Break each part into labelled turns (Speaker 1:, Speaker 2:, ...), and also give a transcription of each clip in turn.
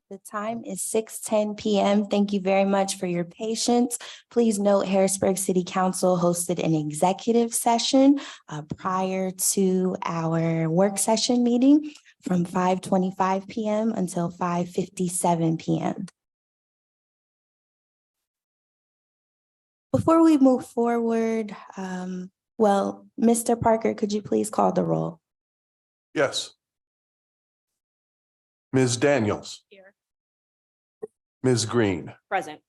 Speaker 1: The time is 6:10 p.m. Thank you very much for your patience. Please note Harrisburg City Council hosted an executive session prior to our work session meeting from 5:25 p.m. until 5:57 p.m. Before we move forward, Mr. Parker, could you please call the roll?
Speaker 2: Yes. Ms. Daniels.
Speaker 3: Here.
Speaker 2: Ms. Green.
Speaker 3: Present.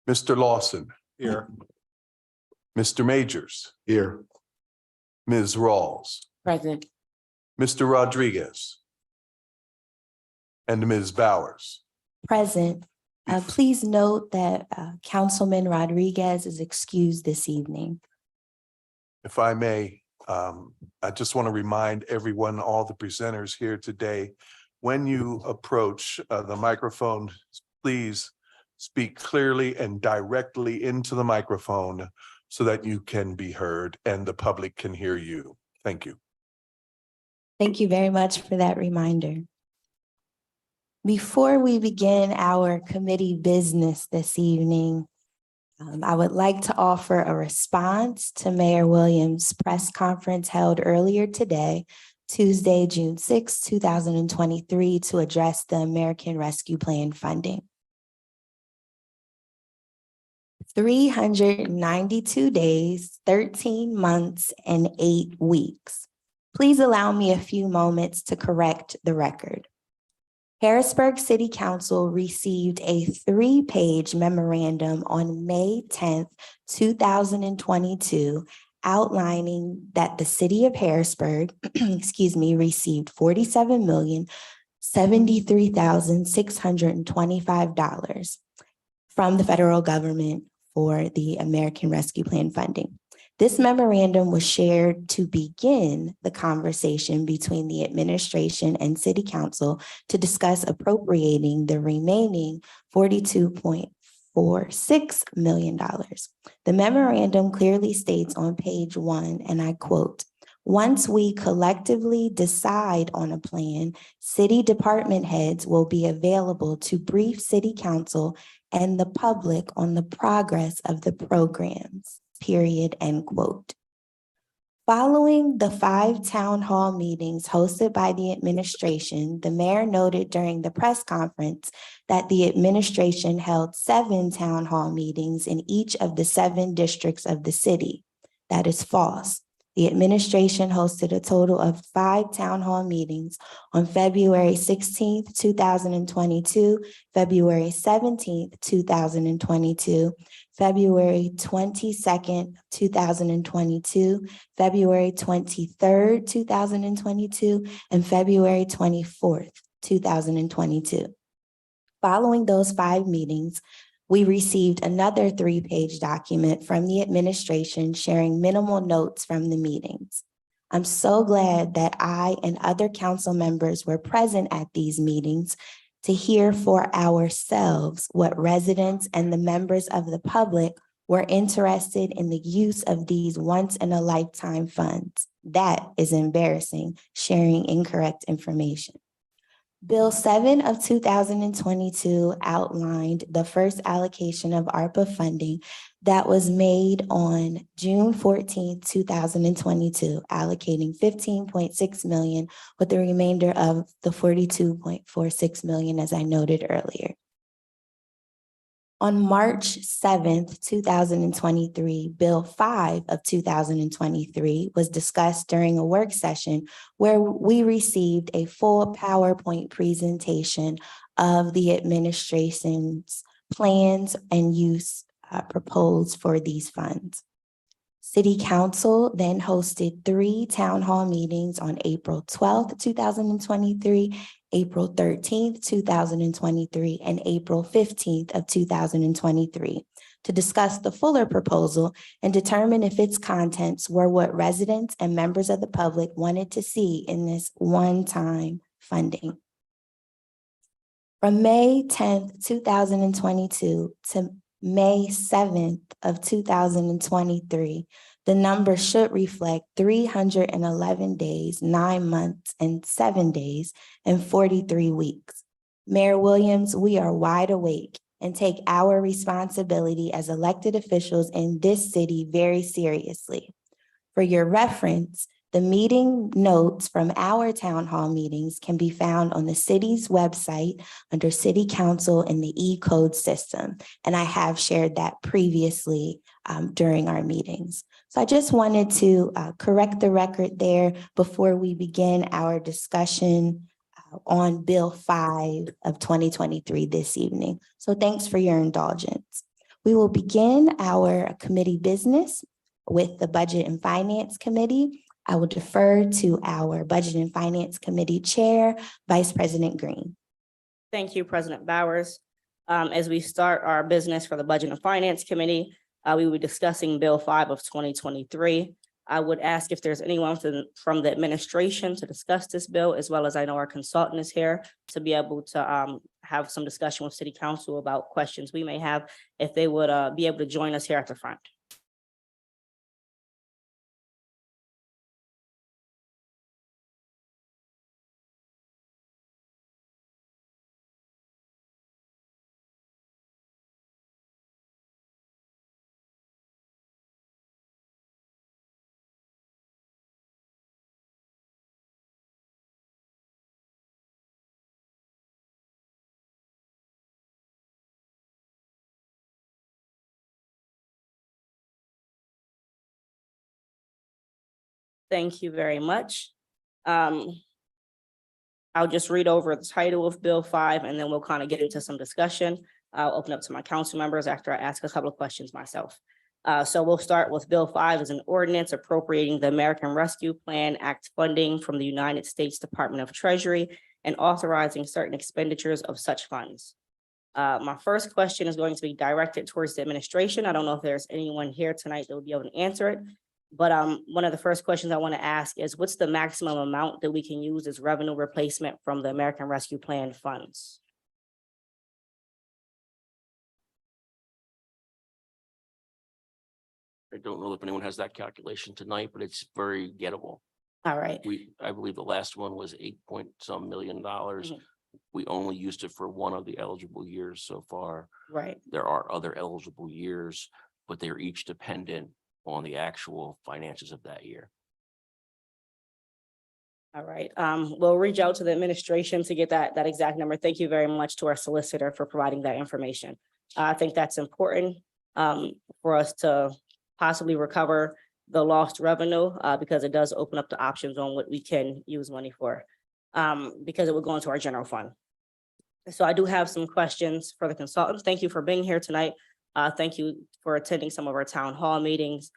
Speaker 2: Mr. Lawson.
Speaker 4: Here.
Speaker 2: Mr. Majors.
Speaker 4: Here.
Speaker 2: Ms. Rawls.
Speaker 3: Present.
Speaker 2: Mr. Rodriguez. And Ms. Bowers.
Speaker 1: Present. Please note that Councilman Rodriguez is excused this evening.
Speaker 2: If I may, I just want to remind everyone, all the presenters here today, when you approach the microphone, please speak clearly and directly into the microphone so that you can be heard and the public can hear you. Thank you.
Speaker 1: Thank you very much for that reminder. Before we begin our committee business this evening, I would like to offer a response to Mayor Williams' press conference held earlier today, Tuesday, June 6, 2023, to address the American Rescue Plan funding. 392 days, 13 months, and 8 weeks. Please allow me a few moments to correct the record. Harrisburg City Council received a 3-page memorandum on May 10th, 2022, outlining that the city of Harrisburg, received $47,073,625 from the federal government for the American Rescue Plan funding. This memorandum was shared to begin the conversation between the administration and city council to discuss appropriating the remaining $42.46 million. The memorandum clearly states on page 1, and I quote, "Once we collectively decide on a plan, city department heads will be available to brief city council and the public on the progress of the programs. Period," end quote. Following the 5 town hall meetings hosted by the administration, the mayor noted during the press conference that the administration held 7 town hall meetings in each of the 7 districts of the city. That is false. The administration hosted a total of 5 town hall meetings on February 16th, 2022, February 17th, 2022, February 22nd, 2022, February 23rd, 2022, and February 24th, 2022. Following those 5 meetings, we received another 3-page document from the administration sharing minimal notes from the meetings. I'm so glad that I and other council members were present at these meetings to hear for ourselves what residents and the members of the public were interested in the use of these once-in-a-lifetime funds. That is embarrassing, sharing incorrect information. Bill 7 of 2022 outlined the first allocation of ARPA funding that was made on June 14, 2022, allocating $15.6 million with the remainder of the $42.46 million, as I noted earlier. On March 7th, 2023, Bill 5 of 2023 was discussed during a work session where we received a full PowerPoint presentation of the administration's plans and use proposed for these funds. City Council then hosted 3 town hall meetings on April 12th, 2023, April 13th, 2023, and April 15th of 2023 to discuss the fuller proposal and determine if its contents were what residents and members of the public wanted to see in this one-time funding. From May 10th, 2022 to May 7th of 2023, the number should reflect 311 days, 9 months, and 7 days, and 43 weeks. Mayor Williams, we are wide awake and take our responsibility as elected officials in this city very seriously. For your reference, the meeting notes from our town hall meetings can be found on the city's website under City Council in the E-code system. And I have shared that previously during our meetings. So I just wanted to correct the record there before we begin our discussion on Bill 5 of 2023 this evening. So thanks for your indulgence. We will begin our committee business with the Budget and Finance Committee. I will defer to our Budget and Finance Committee Chair, Vice President Green.
Speaker 3: Thank you, President Bowers. As we start our business for the Budget and Finance Committee, we will be discussing Bill 5 of 2023. I would ask if there's anyone from the administration to discuss this bill, as well as I know our consultant is here to be able to have some discussion with City Council about questions we may have, if they would be able to join us here at the front. Thank you very much. I'll just read over the title of Bill 5 and then we'll kind of get into some discussion. I'll open up to my council members after I ask a couple of questions myself. So we'll start with Bill 5 as an ordinance appropriating the American Rescue Plan Act funding from the United States Department of Treasury and authorizing certain expenditures of such funds. My first question is going to be directed towards the administration. I don't know if there's anyone here tonight that will be able to answer it. But one of the first questions I want to ask is, what's the maximum amount that we can use as revenue replacement from the American Rescue Plan funds?
Speaker 4: I don't know if anyone has that calculation tonight, but it's very gettable.
Speaker 3: All right.
Speaker 4: I believe the last one was $8 million.
Speaker 3: Mhm.
Speaker 4: We only used it for one of the eligible years so far.
Speaker 3: Right.
Speaker 4: There are other eligible years, but they're each dependent on the actual finances of that year.
Speaker 3: All right. We'll reach out to the administration to get that exact number. Thank you very much to our solicitor for providing that information. I think that's important for us to possibly recover the lost revenue because it does open up the options on what we can use money for because it will go into our general fund. So I do have some questions for the consultants. Thank you for being here tonight. Thank you for attending some of our town hall meetings,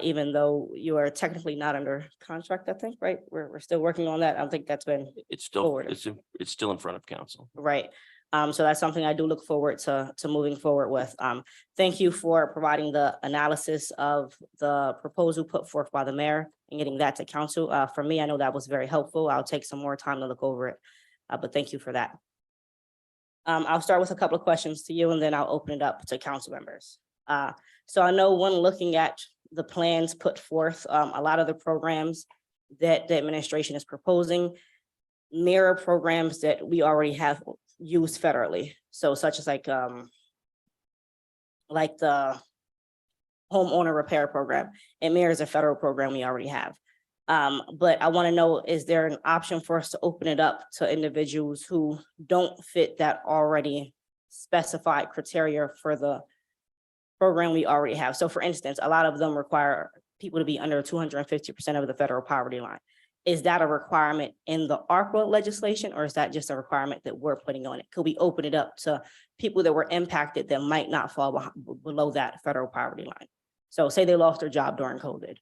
Speaker 3: even though you are technically not under contract, I think, right? We're still working on that. I don't think that's been
Speaker 4: It's still,
Speaker 3: forwarded.
Speaker 4: it's still in front of council.
Speaker 3: Right. So that's something I do look forward to moving forward with. Thank you for providing the analysis of the proposal put forth by the mayor and getting that to council. For me, I know that was very helpful. I'll take some more time to look over it, but thank you for that. I'll start with a couple of questions to you and then I'll open it up to council members. So I know when looking at the plans put forth, a lot of the programs that the administration is proposing mirror programs that we already have used federally. So such as like the homeowner repair program. It mirrors a federal program we already have. But I want to know, is there an option for us to open it up to individuals who don't fit that already specified criteria for the program we already have? So for instance, a lot of them require people to be under 250% of the federal poverty line. Is that a requirement in the ARPA legislation, or is that just a requirement that we're putting on it? Could we open it up to people that were impacted that might not fall below that federal poverty line? So say they lost their job during COVID.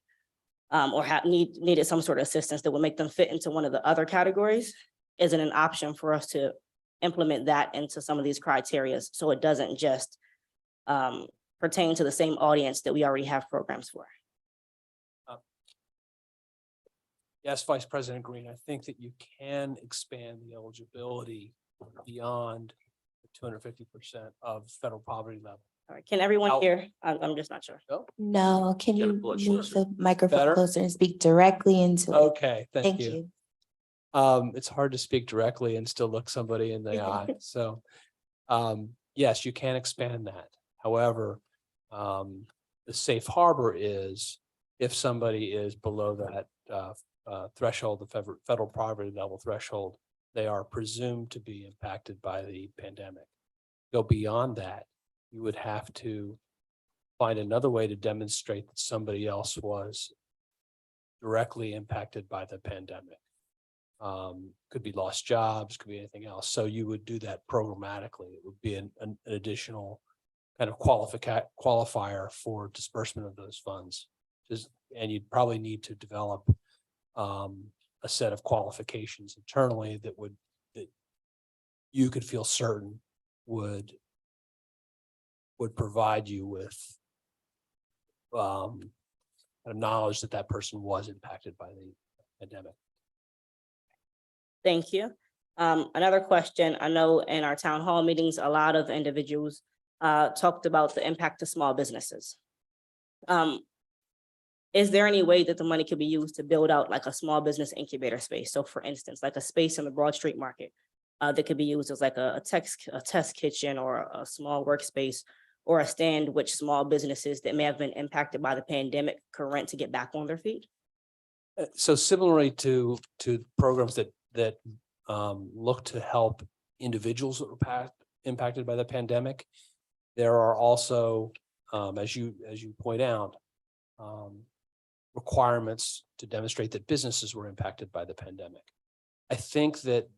Speaker 3: Or needed some sort of assistance that would make them fit into one of the other categories. Is it an option for us to implement that into some of these criteria so it doesn't just pertain to the same audience that we already have programs for?
Speaker 5: Yes, Vice President Green, I think that you can expand the eligibility beyond 250% of federal poverty level.
Speaker 3: All right, can everyone hear? I'm just not sure.
Speaker 1: No, can
Speaker 4: Gotta
Speaker 1: you
Speaker 4: pull it
Speaker 1: move
Speaker 4: closer.
Speaker 1: the microphone
Speaker 5: Better?
Speaker 1: closer and speak directly into it?
Speaker 5: Okay, thank
Speaker 1: Thank
Speaker 5: you.
Speaker 1: you.
Speaker 5: It's hard to speak directly and still look somebody in the eye. So, yes, you can expand that. However, the safe harbor is if somebody is below that threshold, the federal poverty level threshold, they are presumed to be impacted by the pandemic. Go beyond that, you would have to find another way to demonstrate that somebody else was directly impacted by the pandemic. Could be lost jobs, could be anything else. So you would do that programmatically. It would be an additional kind of qualifier for disbursement of those funds. And you'd probably need to develop a set of qualifications internally that you could feel certain would provide you with kind of knowledge that that person was impacted by the pandemic.
Speaker 3: Thank you. Another question, I know in our town hall meetings, a lot of individuals talked about the impact to small businesses. Is there any way that the money could be used to build out like a small business incubator space? So for instance, like a space in the Broad Street Market that could be used as like a test kitchen or a small workspace or a stand which small businesses that may have been impacted by the pandemic could rent to get back on their feet?
Speaker 5: So similarly to programs that look to help individuals that were impacted by the pandemic, there are also, as you point out, requirements to demonstrate that businesses were impacted by the pandemic. I think that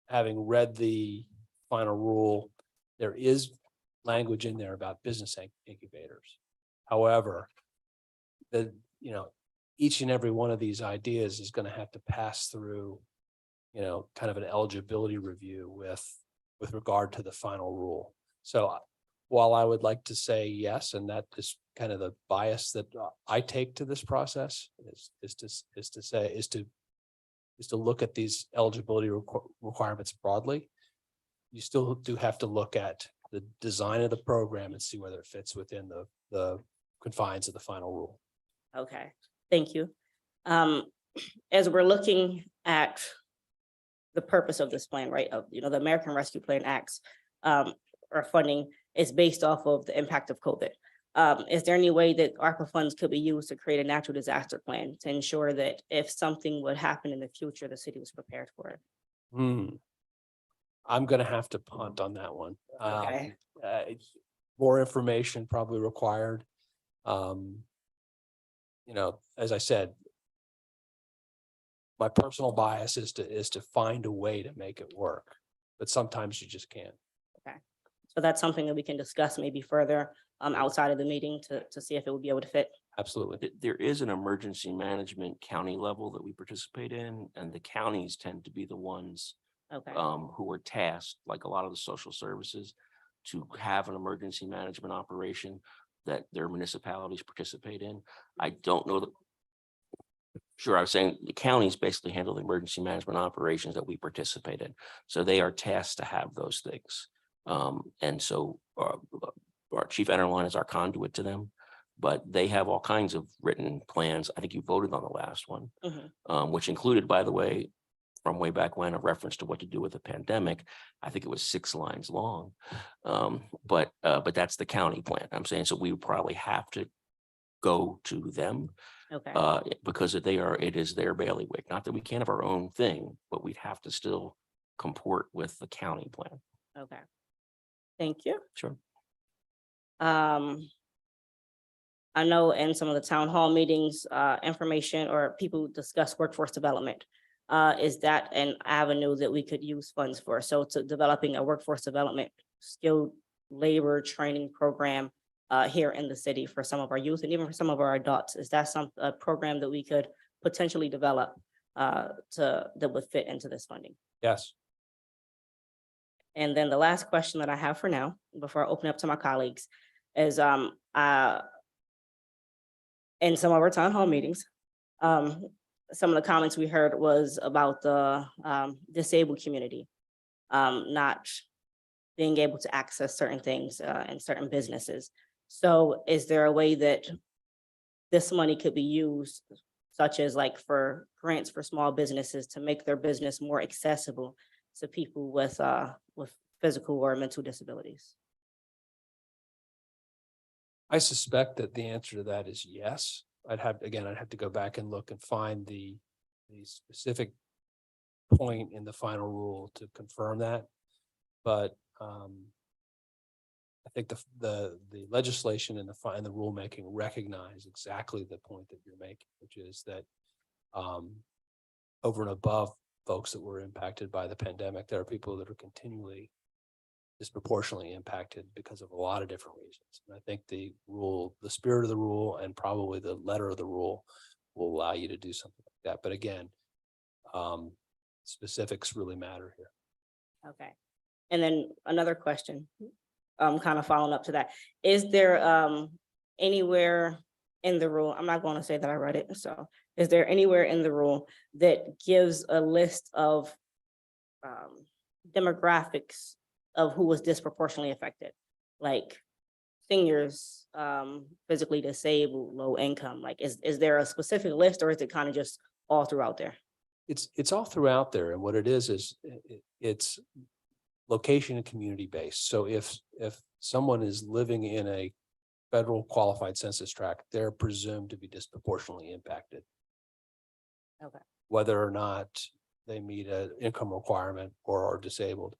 Speaker 5: having read the final rule, there is language in there about business incubators. However, each and every one of these ideas is going to have to pass through, kind of an eligibility review with regard to the final rule. So while I would like to say yes, and that is kind of the bias that I take to this process is to look at these eligibility requirements broadly. You still do have to look at the design of the program and see whether it fits within the confines of the final rule.
Speaker 3: Okay, thank you. As we're looking at the purpose of this plan, right, the American Rescue Plan Acts or funding is based off of the impact of COVID. Is there any way that ARPA funds could be used to create a natural disaster plan to ensure that if something would happen in the future, the city was prepared for it?
Speaker 5: I'm going to have to punt on that one.
Speaker 3: Okay.
Speaker 5: More information probably required. As I said, my personal bias is to find a way to make it work, but sometimes you just can't.
Speaker 3: Okay, so that's something that we can discuss maybe further outside of the meeting to see if it would be able to fit.
Speaker 5: Absolutely.
Speaker 4: There is an emergency management county level that we participate in, and the counties tend to be the ones
Speaker 3: Okay.
Speaker 4: who are tasked, like a lot of the social services, to have an emergency management operation that their municipalities participate in. I don't know I was saying the counties basically handle the emergency management operations that we participate in. So they are tasked to have those things. And so our chief Enterline is our conduit to them, but they have all kinds of written plans. I think you voted on the last one, which included, by the way, from way back when, a reference to what to do with the pandemic. I think it was 6 lines long. But that's the county plan. I'm saying, so we would probably have to go to them.
Speaker 3: Okay.
Speaker 4: Because it is their bailiwick. Not that we can't have our own thing, but we'd have to still comport with the county plan.
Speaker 3: Okay. Thank you.
Speaker 4: Sure.
Speaker 3: I know in some of the town hall meetings, information or people discuss workforce development. Is that an avenue that we could use funds for? So to developing a workforce development skilled labor training program here in the city for some of our youth and even for some of our adults. Is that a program that we could potentially develop that would fit into this funding?
Speaker 5: Yes.
Speaker 3: And then the last question that I have for now, before I open up to my colleagues, is in some of our town hall meetings, some of the comments we heard was about the disabled community not being able to access certain things in certain businesses. So is there a way that this money could be used such as like for grants for small businesses to make their business more accessible to people with physical or mental disabilities?
Speaker 5: I suspect that the answer to that is yes. I'd have to go back and look and find the specific point in the final rule to confirm that. But I think the legislation and the rulemaking recognize exactly the point that you're making, which is that over and above folks that were impacted by the pandemic, there are people that are continually disproportionately impacted because of a lot of different reasons. And I think the spirit of the rule and probably the letter of the rule will allow you to do something like that. But again, specifics really matter here.
Speaker 3: Okay. And then another question, kind of following up to that. Is there anywhere in the rule, I'm not going to say that I read it, so is there anywhere in the rule that gives a list of demographics of who was disproportionately affected? Like seniors, physically disabled, low income, like is there a specific list, or is it kind of just all throughout there?
Speaker 5: It's all throughout there. And what it is it's location and community based. So if someone is living in a federal qualified census tract, they're presumed to be disproportionately impacted.
Speaker 3: Okay.
Speaker 5: Whether or not they meet an income requirement or are disabled.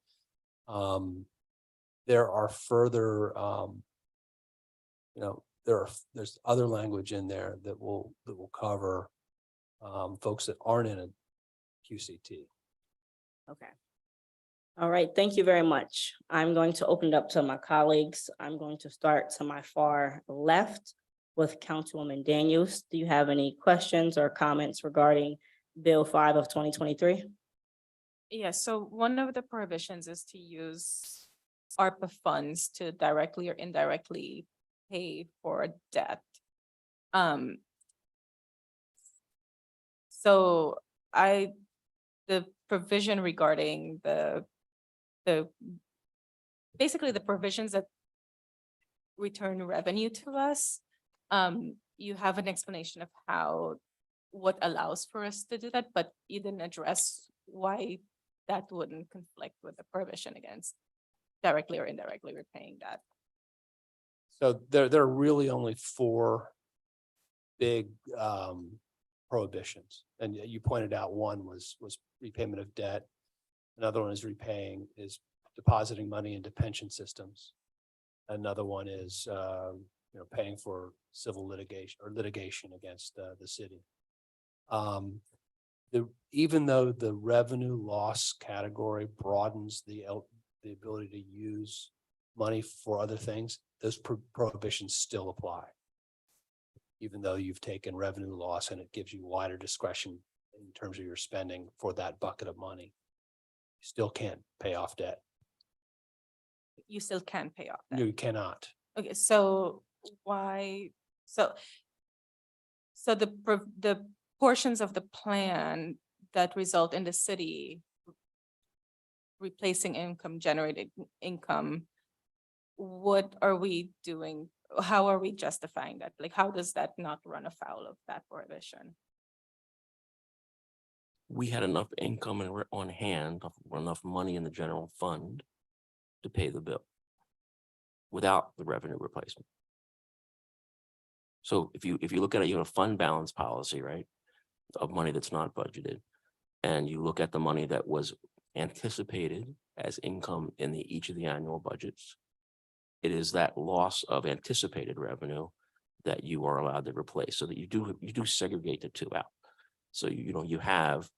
Speaker 5: There are further, there's other language in there that will cover folks that aren't in a QCT.
Speaker 3: Okay. All right, thank you very much. I'm going to open it up to my colleagues. I'm going to start to my far left with Councilwoman Daniels. Do you have any questions or comments regarding Bill 5 of 2023?
Speaker 6: Yes, so one of the prohibitions is to use ARPA funds to directly or indirectly pay for debt. So the provision regarding basically the provisions that return revenue to us, you have an explanation of what allows for us to do that, but you didn't address why that wouldn't conflict with the prohibition against directly or indirectly repaying that.
Speaker 5: So there are really only 4 big prohibitions. And you pointed out one was repayment of debt. Another one is depositing money into pension systems. Another one is paying for civil litigation against the city. Even though the revenue loss category broadens the ability to use money for other things, those prohibitions still apply. Even though you've taken revenue loss and it gives you wider discretion in terms of your spending for that bucket of money, you still can't pay off debt.
Speaker 6: You still can pay off that.
Speaker 5: No, you cannot.
Speaker 6: Okay, so why? So the portions of the plan that result in the city replacing generated income, what are we doing? How are we justifying that? Like, how does that not run afoul of that prohibition?
Speaker 4: We had enough income on hand, enough money in the general fund to pay the bill without the revenue replacement. So if you look at it, you have a fund balance policy, right, of money that's not budgeted, and you look at the money that was anticipated as income in each of the annual budgets, it is that loss of anticipated revenue that you are allowed to replace, so that you do segregate the two out. So you have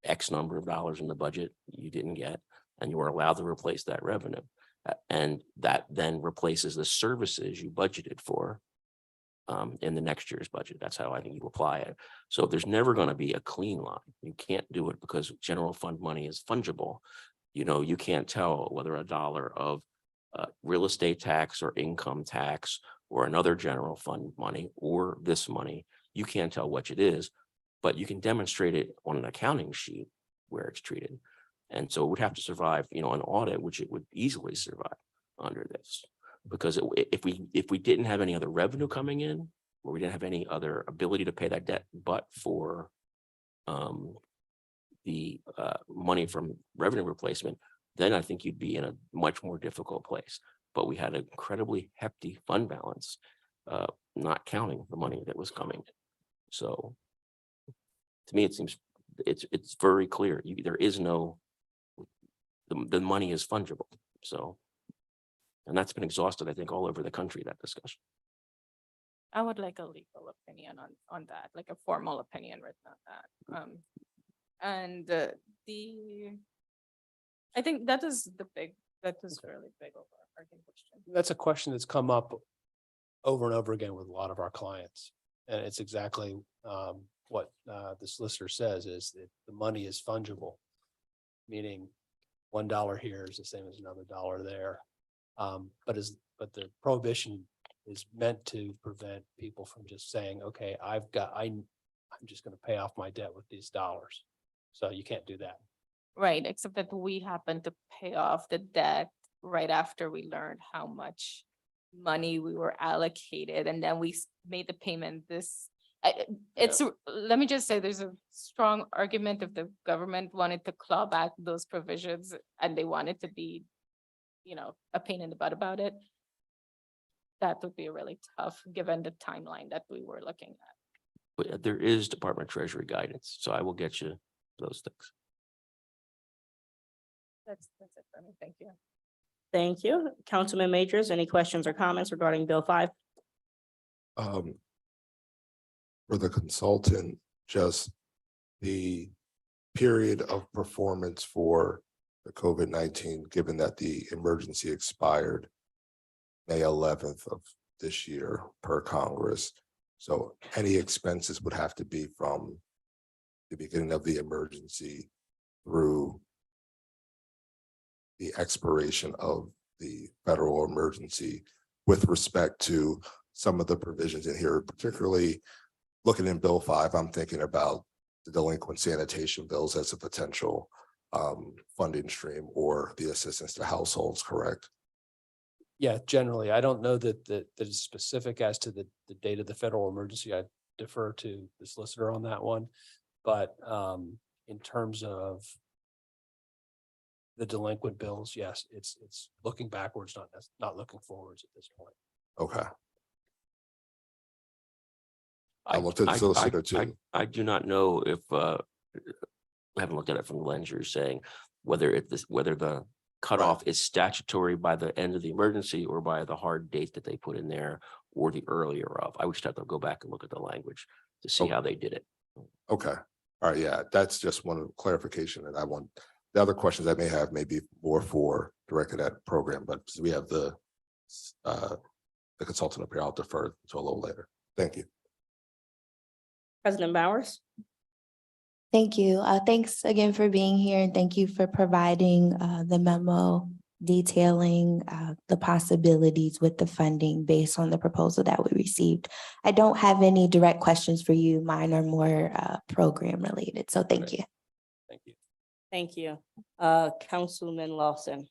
Speaker 4: X number of dollars in the budget you didn't get, and you are allowed to replace that revenue, and that then replaces the services you budgeted for in the next year's budget. That's how I think you apply it. So there's never going to be a clean line. You can't do it because general fund money is fungible. You can't tell whether a dollar of real estate tax or income tax or another general fund money or this money, you can't tell which it is, but you can demonstrate it on an accounting sheet where it's treated. And so it would have to survive, an audit, which it would easily survive under this. Because if we didn't have any other revenue coming in, where we didn't have any other ability to pay that debt, but for the money from revenue replacement, then I think you'd be in a much more difficult place. But we had an incredibly hefty fund balance, not counting the money that was coming. So to me, it seems it's very clear. There is no, the money is fungible. So, and that's been exhausted, I think, all over the country, that discussion.
Speaker 6: I would like a legal opinion on that, like a formal opinion written on that. And I think that is really big overarching question.
Speaker 5: That's a question that's come up over and over again with a lot of our clients. And it's exactly what the solicitor says, is that the money is fungible, meaning $1 here is the same as another dollar there. But the prohibition is meant to prevent people from just saying, okay, I'm just going to pay off my debt with these dollars. So you can't do that.
Speaker 6: Right, except that we happen to pay off the debt right after we learned how much money we were allocated, and then we made the payment let me just say, there's a strong argument if the government wanted to claw back those provisions and they wanted to be, a pain in the butt about it. That would be really tough, given the timeline that we were looking at.
Speaker 4: But there is Department of Treasury guidance, so I will get you those things.
Speaker 6: That's it for me, thank you.
Speaker 3: Thank you. Councilman Majors, any questions or comments regarding Bill 5?
Speaker 7: For the consultant, just the period of performance for the COVID-19, given that the emergency expired May 11th of this year per Congress. So any expenses would have to be from the beginning of the emergency through the expiration of the federal emergency, with respect to some of the provisions in here, particularly looking in Bill 5, I'm thinking about the delinquent sanitation bills as a potential funding stream, or the assistance to households, correct?
Speaker 5: Yeah, generally, I don't know that it's specific as to the date of the federal emergency. I defer to the solicitor on that one. But in terms of the delinquent bills, yes, it's looking backwards, not looking forwards at this point.
Speaker 7: Okay. I looked at the solicitor too.
Speaker 4: I do not know if, I haven't looked at it from the lens you're saying, whether the cutoff is statutory by the end of the emergency or by the hard date that they put in there, or the earlier of. I would just have to go back and look at the language to see how they did it.
Speaker 7: Okay. All right. Yeah, that's just one clarification. And I want the other questions I may have may be more for directed at program, but we have the consultant up here. I'll defer to a little later. Thank you.
Speaker 3: President Bowers?
Speaker 1: Thank you. Thanks again for being here, and thank you for providing the memo detailing the possibilities with the funding based on the proposal that we received. I don't have any direct questions for you. Mine are more program related. So thank you.
Speaker 5: Thank you.
Speaker 3: Thank you. Councilman Lawson.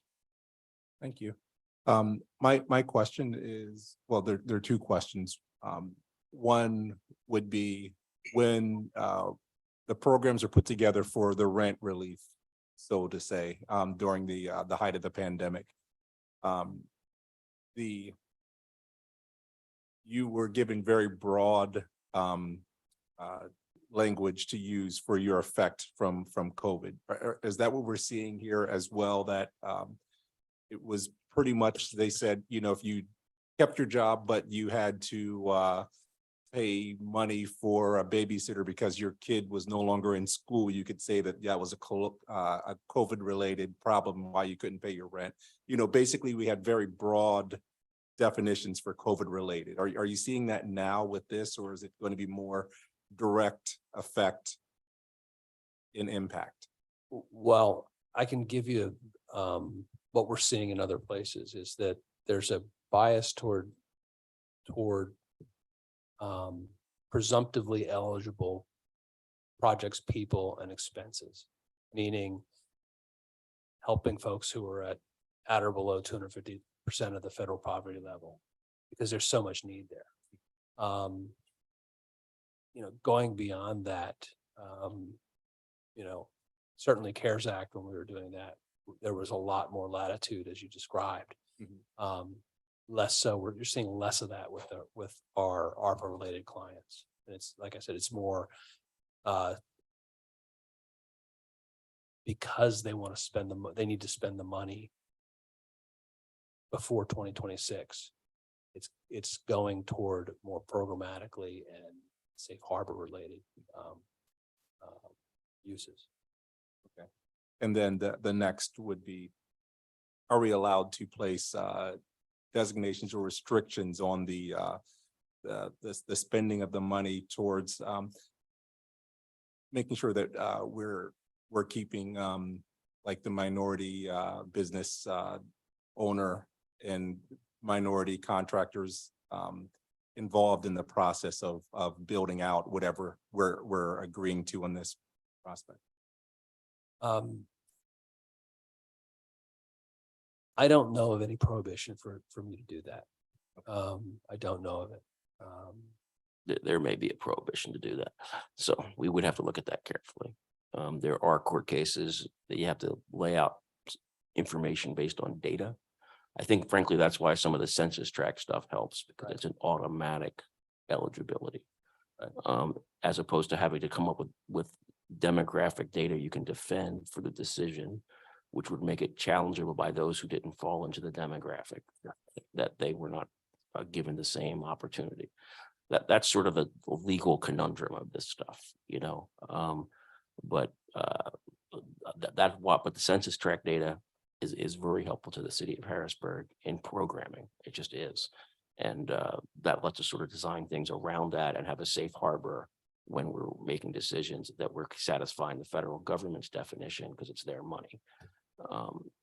Speaker 8: Thank you. My question is, well, there are two questions. One would be, when the programs are put together for the rent relief, so to say, during the height of the pandemic, you were given very broad language to use for your effect from COVID. Is that what we're seeing here as well? That it was pretty much, they said, if you kept your job, but you had to pay money for a babysitter because your kid was no longer in school, you could say that that was a COVID related problem, why you couldn't pay your rent. Basically we had very broad definitions for COVID related. Are you seeing that now with this, or is it going to be more direct effect in impact?
Speaker 5: Well, I can give you what we're seeing in other places is that there's a bias toward presumptively eligible projects, people, and expenses, meaning helping folks who are at or below 250% of the federal poverty level, because there's so much need there. going beyond that, you know, certainly CARES Act, when we were doing that, there was a lot more latitude, as you described. Less so, you're seeing less of that with our ARPA related clients. And it's, like I said, it's more because they want to spend they need to spend the money before 2026. It's going toward more programmatically and safe harbor related uses.
Speaker 8: Okay. And then the next would be, are we allowed to place designations or restrictions on the spending of the money towards making sure that we're keeping like the minority business owner and minority contractors involved in the process of building out whatever we're agreeing to on this prospect?
Speaker 5: I don't know of any prohibition for me to do that. I don't know of it.
Speaker 4: There may be a prohibition to do that. So we would have to look at that carefully. There are court cases that you have to lay out information based on data. I think frankly, that's why some of the census tract stuff helps, because it's an automatic eligibility. As opposed to having to come up with demographic data you can defend for the decision, which would make it challengeable by those who didn't fall into the demographic, that they were not given the same opportunity. That's sort of a legal conundrum of this stuff, but the census tract data is very helpful to the city of Harrisburg in programming. It just is. And that lets us sort of design things around that and have a safe harbor when we're making decisions that we're satisfying the federal government's definition, because it's their money.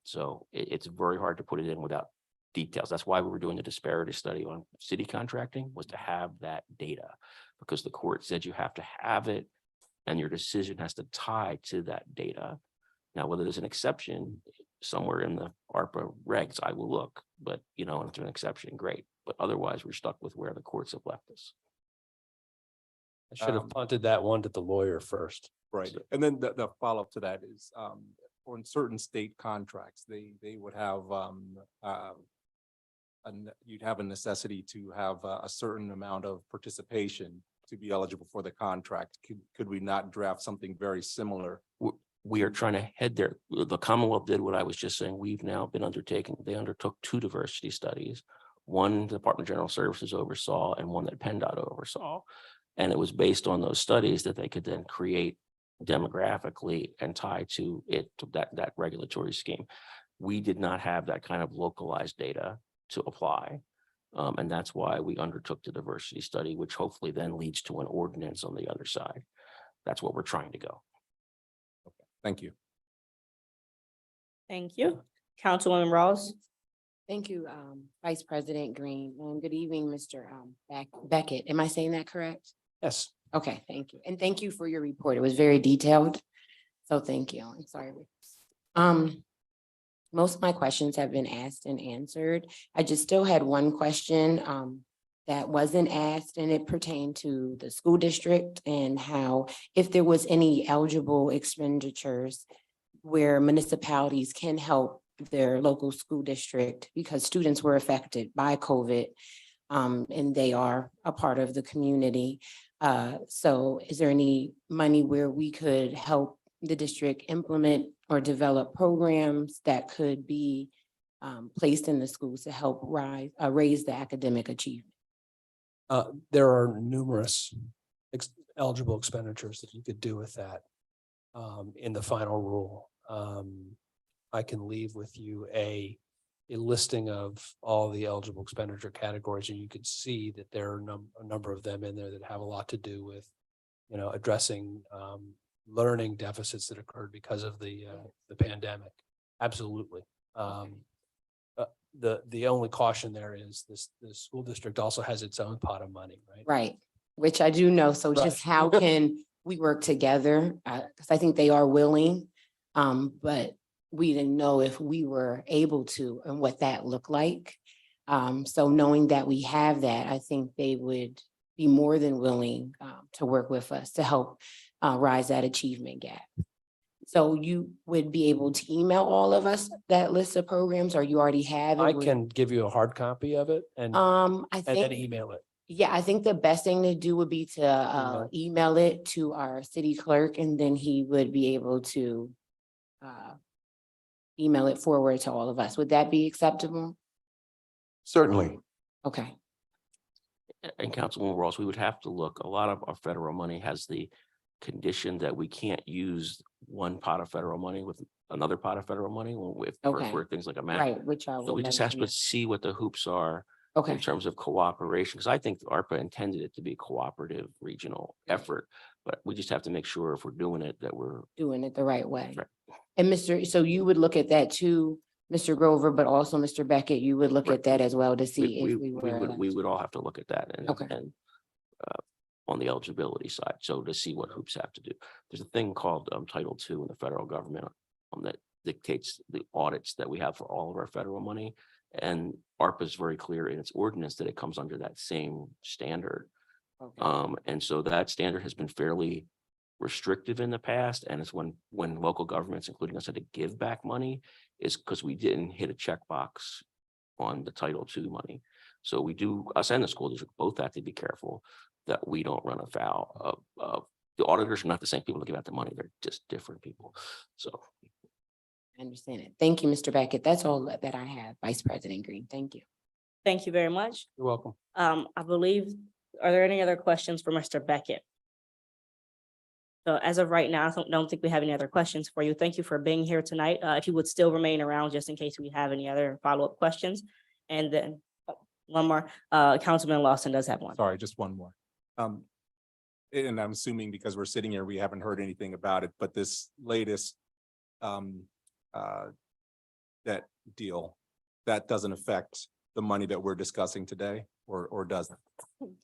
Speaker 4: So it's very hard to put it in without details. That's why we were doing the disparity study on city contracting, was to have that data, because the court said you have to have it and your decision has to tie to that data. Now, whether there's an exception somewhere in the ARPA regs, I will look, but if there's an exception, great. But otherwise, we're stuck with where the courts have left us.
Speaker 5: I should have punted that one to the lawyer first.
Speaker 8: Right. And then the follow-up to that is on certain state contracts, they would have you'd have a necessity to have a certain amount of participation to be eligible for the contract. Could we not draft something very similar?
Speaker 4: We are trying to head there. The Commonwealth did what I was just saying. We've now been undertaking. They undertook 2 diversity studies. One the Department of General Services oversaw and one that PennDOT oversaw. And it was based on those studies that they could then create demographically and tie to it, to that regulatory scheme. We did not have that kind of localized data to apply. And that's why we undertook the diversity study, which hopefully then leads to an ordinance on the other side. That's what we're trying to go.
Speaker 8: Okay, thank you.
Speaker 3: Thank you. Councilwoman Rawls.
Speaker 9: Thank you, Vice President Green, and good evening, Mr. Beckett. Am I saying that correct?
Speaker 5: Yes.
Speaker 9: Okay, thank you. And thank you for your report. It was very detailed. So thank you. I'm sorry. Most of my questions have been asked and answered. I just still had one question that wasn't asked, and it pertained to the school district and how, if there was any eligible expenditures where municipalities can help their local school district, because students were affected by COVID and they are a part of the community. So is there any money where we could help the district implement or develop programs that could be placed in the schools to help raise the academic achievement?
Speaker 5: There are numerous eligible expenditures that you could do with that in the final rule. I can leave with you a listing of all the eligible expenditure categories, and you could see that there are a number of them in there that have a lot to do with, addressing learning deficits that occurred because of the pandemic. Absolutely. The only caution there is the school district also has its own pot of money, right?
Speaker 9: Right, which I do know. So
Speaker 5: Right.
Speaker 9: just how can we work together? Because I think they are willing, but we didn't know if we were able to and what that looked like. So knowing that we have that, I think they would be more than willing to work with us to help rise that achievement gap. So you would be able to email all of us that list of programs, or you already have it?
Speaker 5: I
Speaker 9: with-
Speaker 5: can give you a hard copy of it and
Speaker 9: I
Speaker 5: then
Speaker 9: think,
Speaker 5: email it.
Speaker 9: yeah, I think the best thing to do would be to
Speaker 5: Email.
Speaker 9: email it to our city clerk, and then he would be able to email it forward to all of us. Would that be acceptable?
Speaker 2: Certainly.
Speaker 9: Okay,
Speaker 4: And Councilwoman Ross, we would have to look, a lot of our federal money has the condition that we can't use one pot of federal money with another pot of federal money
Speaker 9: Okay.
Speaker 4: for things like a match.
Speaker 9: right, which I
Speaker 4: So
Speaker 9: will
Speaker 4: we just
Speaker 9: let
Speaker 4: have
Speaker 9: you
Speaker 4: to
Speaker 9: know.
Speaker 4: see what the hoops are
Speaker 9: Okay,
Speaker 4: in terms of cooperation, because I think ARPA intended it to be a cooperative regional effort. But we just have to make sure if we're doing it, that we're,
Speaker 9: doing it the right way.
Speaker 4: Right.
Speaker 9: And so you would look at that too, Mr. Grover, but also Mr. Beckett, you would look
Speaker 4: Right.
Speaker 9: at that as well to see if we were.
Speaker 4: we would all have to look at that
Speaker 9: Okay.
Speaker 4: and on the eligibility side, so to see what hoops have to do. There's a thing called Title II in the federal government that dictates the audits that we have for all of our federal money. And ARPA is very clear in its ordinance that it comes under that same standard.
Speaker 9: Okay.
Speaker 4: And so that standard has been fairly restrictive in the past, and it's when local governments, including us, had to give back money, is because we didn't hit a checkbox on the Title II money. So we do, us and the school district both have to be careful that we don't run afoul of the auditors are not the same people that give out the money, they're just different people. So
Speaker 9: I understand it. Thank you, Mr. Beckett. That's all that I have, Vice President Green. Thank you.
Speaker 3: Thank you very much.
Speaker 5: You're welcome.
Speaker 3: I believe, are there any other questions for Mr. Beckett? So as of right now, I don't think we have any other questions for you. Thank you for being here tonight. If you would still remain around just in case we have any other follow-up questions. And then one more, Councilman Lawson does have one.
Speaker 8: Sorry, just one more. And I'm assuming because we're sitting here, we haven't heard anything about it, but this latest debt deal, that doesn't affect the money that we're discussing today, or does it?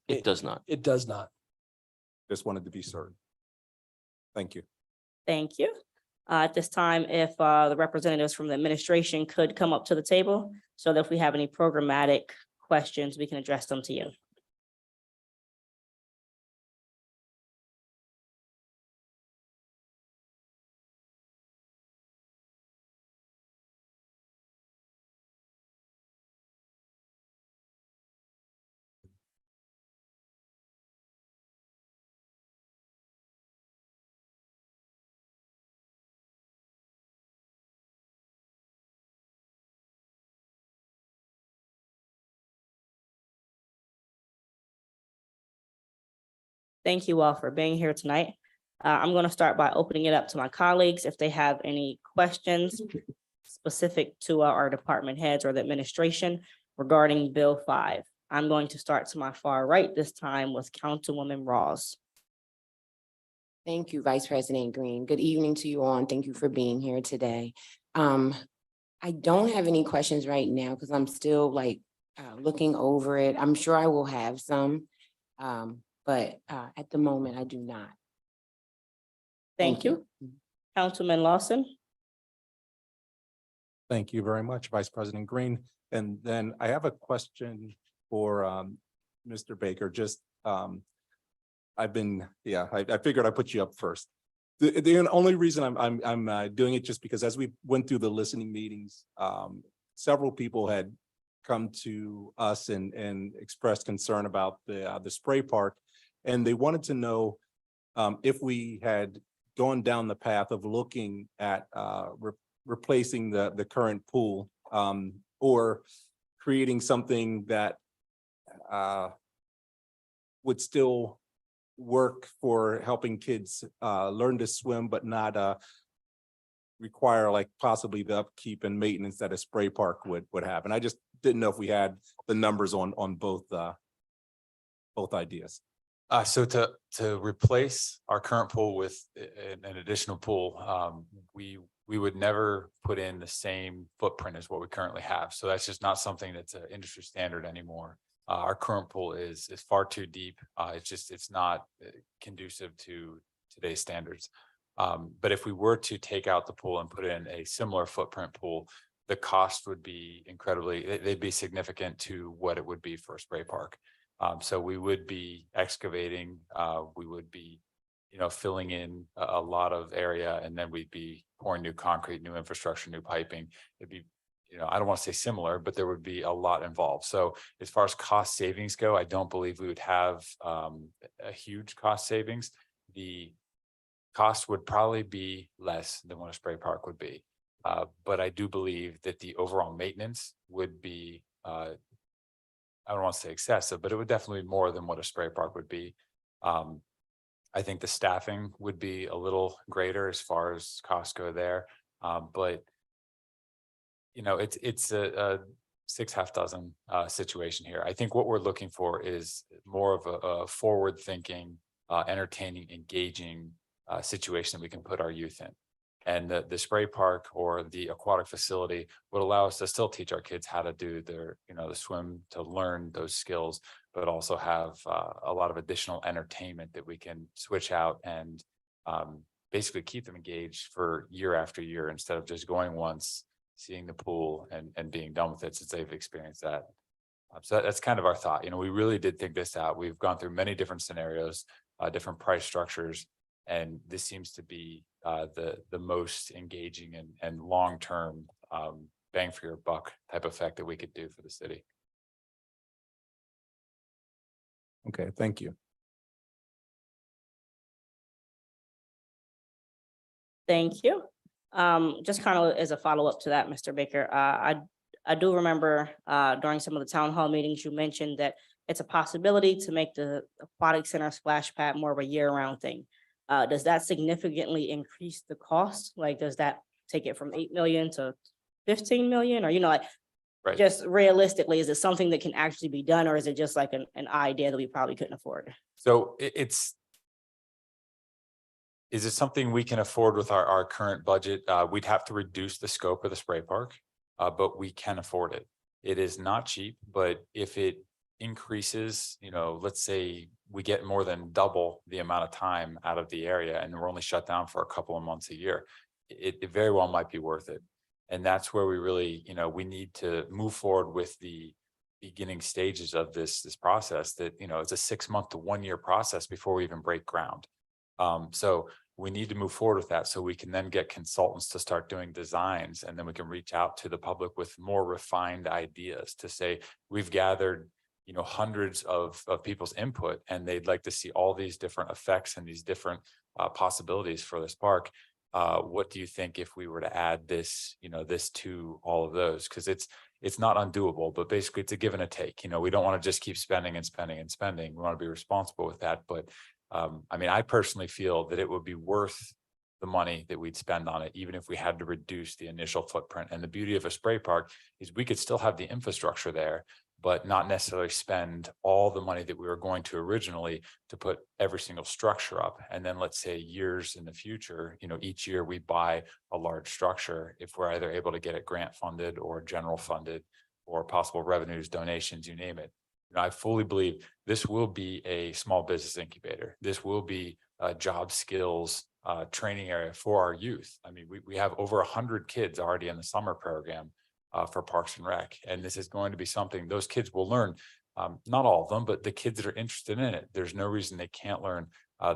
Speaker 4: it does not.
Speaker 5: It does not.
Speaker 8: Just wanted to be certain. Thank you.
Speaker 3: Thank you. At this time, if the representatives from the administration could come up to the table so that if we have any programmatic questions, we can address them to you. Thank you all for being here tonight. I'm going to start by opening it up to my colleagues if they have any questions specific to our department heads or the administration regarding Bill 5. I'm going to start to my far right this time with Councilwoman Rawls.
Speaker 9: Thank you, Vice President Green. Good evening to you all, and thank you for being here today. I don't have any questions right now because I'm still looking over it. I'm sure I will have some, but at the moment I do not.
Speaker 3: Thank you. Councilman Lawson.
Speaker 8: Thank you very much, Vice President Green. And then I have a question for Mr. Baker. Just I figured I'd put you up first. The only reason I'm doing it just because as we went through the listening meetings, several people had come to us and expressed concern about the spray park, and they wanted to know if we had gone down the path of looking at replacing the current pool or creating something that would still work for helping kids learn to swim, but not require possibly the upkeep and maintenance that a spray park would have. And I just didn't know if we had the numbers on both ideas.
Speaker 10: So to replace our current pool with an additional pool, we would never put in the same footprint as what we currently have. So that's just not something that's an industry standard anymore. Our current pool is far too deep. It's not conducive to today's standards. But if we were to take out the pool and put in a similar footprint pool, the cost would be they'd be significant to what it would be for a spray park. So we would be excavating, we would be, filling in a lot of area, and then we'd be pouring new concrete, new infrastructure, new piping. It'd be, I don't want to say similar, but there would be a lot involved. So as far as cost savings go, I don't believe we would have a huge cost savings. The cost would probably be less than what a spray park would be. But I do believe that the overall maintenance would be, I don't want to say excessive, but it would definitely be more than what a spray park would be. I think the staffing would be a little greater as far as costs go there. But it's a six half dozen situation here. I think what we're looking for is more of a forward thinking, entertaining, engaging situation that we can put our youth in. And the spray park or the aquatic facility would allow us to still teach our kids how to do their, the swim, to learn those skills, but also have a lot of additional entertainment that we can switch out and basically keep them engaged for year after year, instead of just going once, seeing the pool and being done with it, since they've experienced that. So that's kind of our thought. We really did think this out. We've gone through many different scenarios, different price structures, and this seems to be the most engaging and long-term bang for your buck type effect that we could do for the city.
Speaker 8: Okay, thank you.
Speaker 3: Thank you. Just kind of as a follow-up to that, Mr. Baker, I do remember during some of the town hall meetings, you mentioned that it's a possibility to make the aquatic center splash pad more of a year-round thing. Does that significantly increase the cost? Like, does that take it from 8 million to 15 million? Or,
Speaker 10: Right.
Speaker 3: just realistically, is it something that can actually be done, or is it just like an idea that we probably couldn't afford?
Speaker 10: So is it something we can afford with our current budget? We'd have to reduce the scope of the spray park, but we can afford it. It is not cheap, but if it increases, let's say we get more than double the amount of time out of the area and we're only shut down for a couple of months a year, it very well might be worth it. And that's where we really, we need to move forward with the beginning stages of this process that, it's a 6 month to 1 year process before we even break ground. So we need to move forward with that so we can then get consultants to start doing designs, and then we can reach out to the public with more refined ideas to say, we've gathered, hundreds of people's input, and they'd like to see all these different effects and these different possibilities for this park. What do you think if we were to add this, this to all of those? Because it's not undoable, but basically it's a give and a take. We don't want to just keep spending and spending and spending. We want to be responsible with that. But I personally feel that it would be worth the money that we'd spend on it, even if we had to reduce the initial footprint. And the beauty of a spray park is we could still have the infrastructure there, but not necessarily spend all the money that we were going to originally to put every single structure up. And then let's say years in the future, each year we buy a large structure if we're either able to get it grant funded or general funded or possible revenues, donations, you name it. I fully believe this will be a small business incubator. This will be a job skills training area for our youth. We have over 100 kids already in the summer program for Parks and Rec. And this is going to be something those kids will learn, not all of them, but the kids that are interested in it, there's no reason they can't learn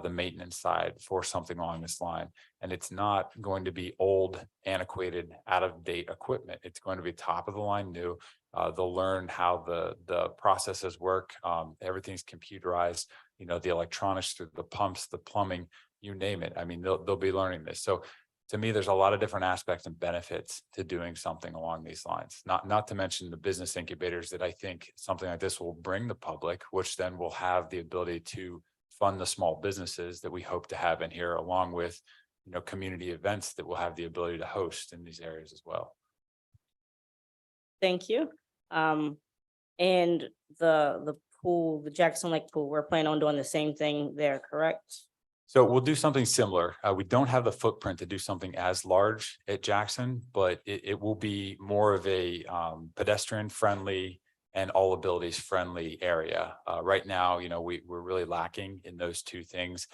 Speaker 10: the maintenance side for something along this line. And it's not going to be old, antiquated, out of date equipment. It's going to be top of the line new. They'll learn how the processes work. Everything's computerized, the electronics through the pumps, the plumbing, you name it. They'll be learning this. So to me, there's a lot of different aspects and benefits to doing something along these lines, not to mention the business incubators that I think something like this will bring the public, which then will have the ability to fund the small businesses that we hope to have in here, along with, community events that we'll have the ability to host in these areas as well.
Speaker 3: Thank you. And the pool, the Jackson Lake pool, we're planning on doing the same thing there, correct?
Speaker 10: So we'll do something similar. We don't have the footprint to do something as large at Jackson, but it will be more of a pedestrian friendly and all abilities friendly area. Right now, we're really lacking in those two things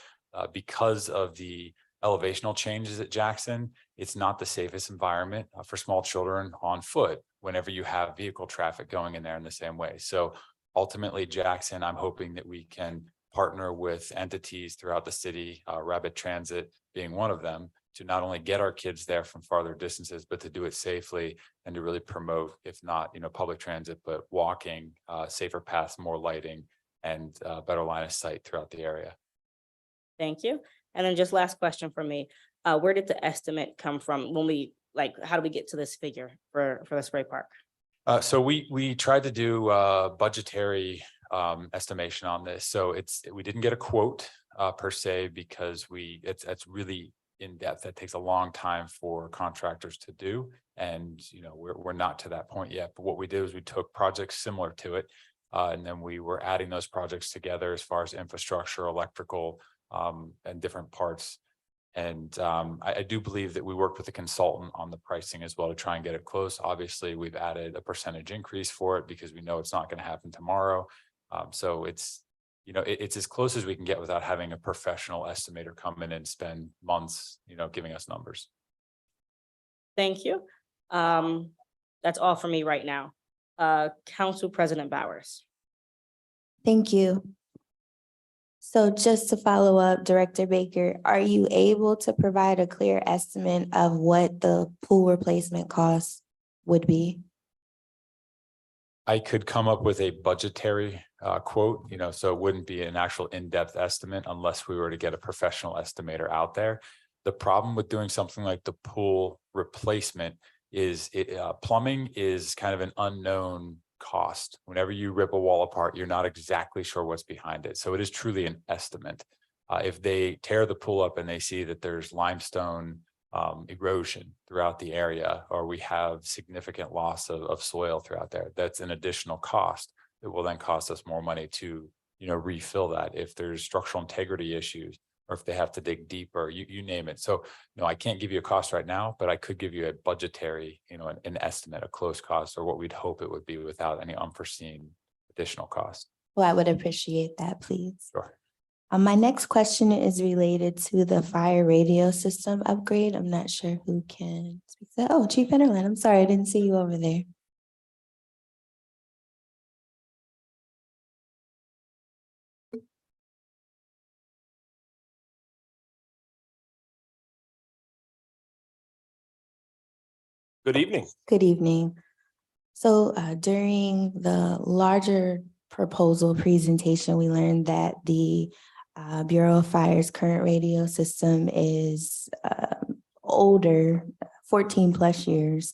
Speaker 10: because of the elevational changes at Jackson. It's not the safest environment for small children on foot whenever you have vehicle traffic going in there in the same way. So ultimately Jackson, I'm hoping that we can partner with entities throughout the city, Rapid Transit being one of them, to not only get our kids there from farther distances, but to do it safely and to really promote, if not, public transit, but walking, safer paths, more lighting, and better line of sight throughout the area.
Speaker 3: Thank you. And then just last question for me. Where did the estimate come from when how do we get to this figure for the spray park?
Speaker 10: So we tried to do a budgetary estimation on this. So we didn't get a quote per se, because it's really in depth. That takes a long time for contractors to do. And, we're not to that point yet. But what we did is we took projects similar to it. And then we were adding those projects together as far as infrastructure, electrical, and different parts. And I do believe that we worked with a consultant on the pricing as well to try and get it close. Obviously, we've added a percentage increase for it because we know it's not going to happen tomorrow. So it's as close as we can get without having a professional estimator come in and spend months, giving us numbers.
Speaker 3: Thank you. That's all for me right now. Council President Bowers.
Speaker 1: Thank you. So just to follow up, Director Baker, are you able to provide a clear estimate of what the pool replacement costs would be?
Speaker 10: I could come up with a budgetary quote, so it wouldn't be an actual in-depth estimate unless we were to get a professional estimator out there. The problem with doing something like the pool replacement is plumbing is kind of an unknown cost. Whenever you rip a wall apart, you're not exactly sure what's behind it. So it is truly an estimate. If they tear the pool up and they see that there's limestone erosion throughout the area, or we have significant loss of soil throughout there, that's an additional cost that will then cost us more money to refill that. If there's structural integrity issues, or if they have to dig deeper, you name it. So no, I can't give you a cost right now, but I could give you a budgetary, an estimate, a close cost, or what we'd hope it would be without any unforeseen additional cost.
Speaker 1: Well, I would appreciate that, please.
Speaker 10: Sure.
Speaker 1: My next question is related to the fire radio system upgrade. I'm not sure who can speak to that. Oh, Chief Enderlin, I'm sorry, I didn't see you over there.
Speaker 11: Good evening.
Speaker 1: Good evening. So during the larger proposal presentation, we learned that the Bureau of Fire's current radio system is older, 14 plus years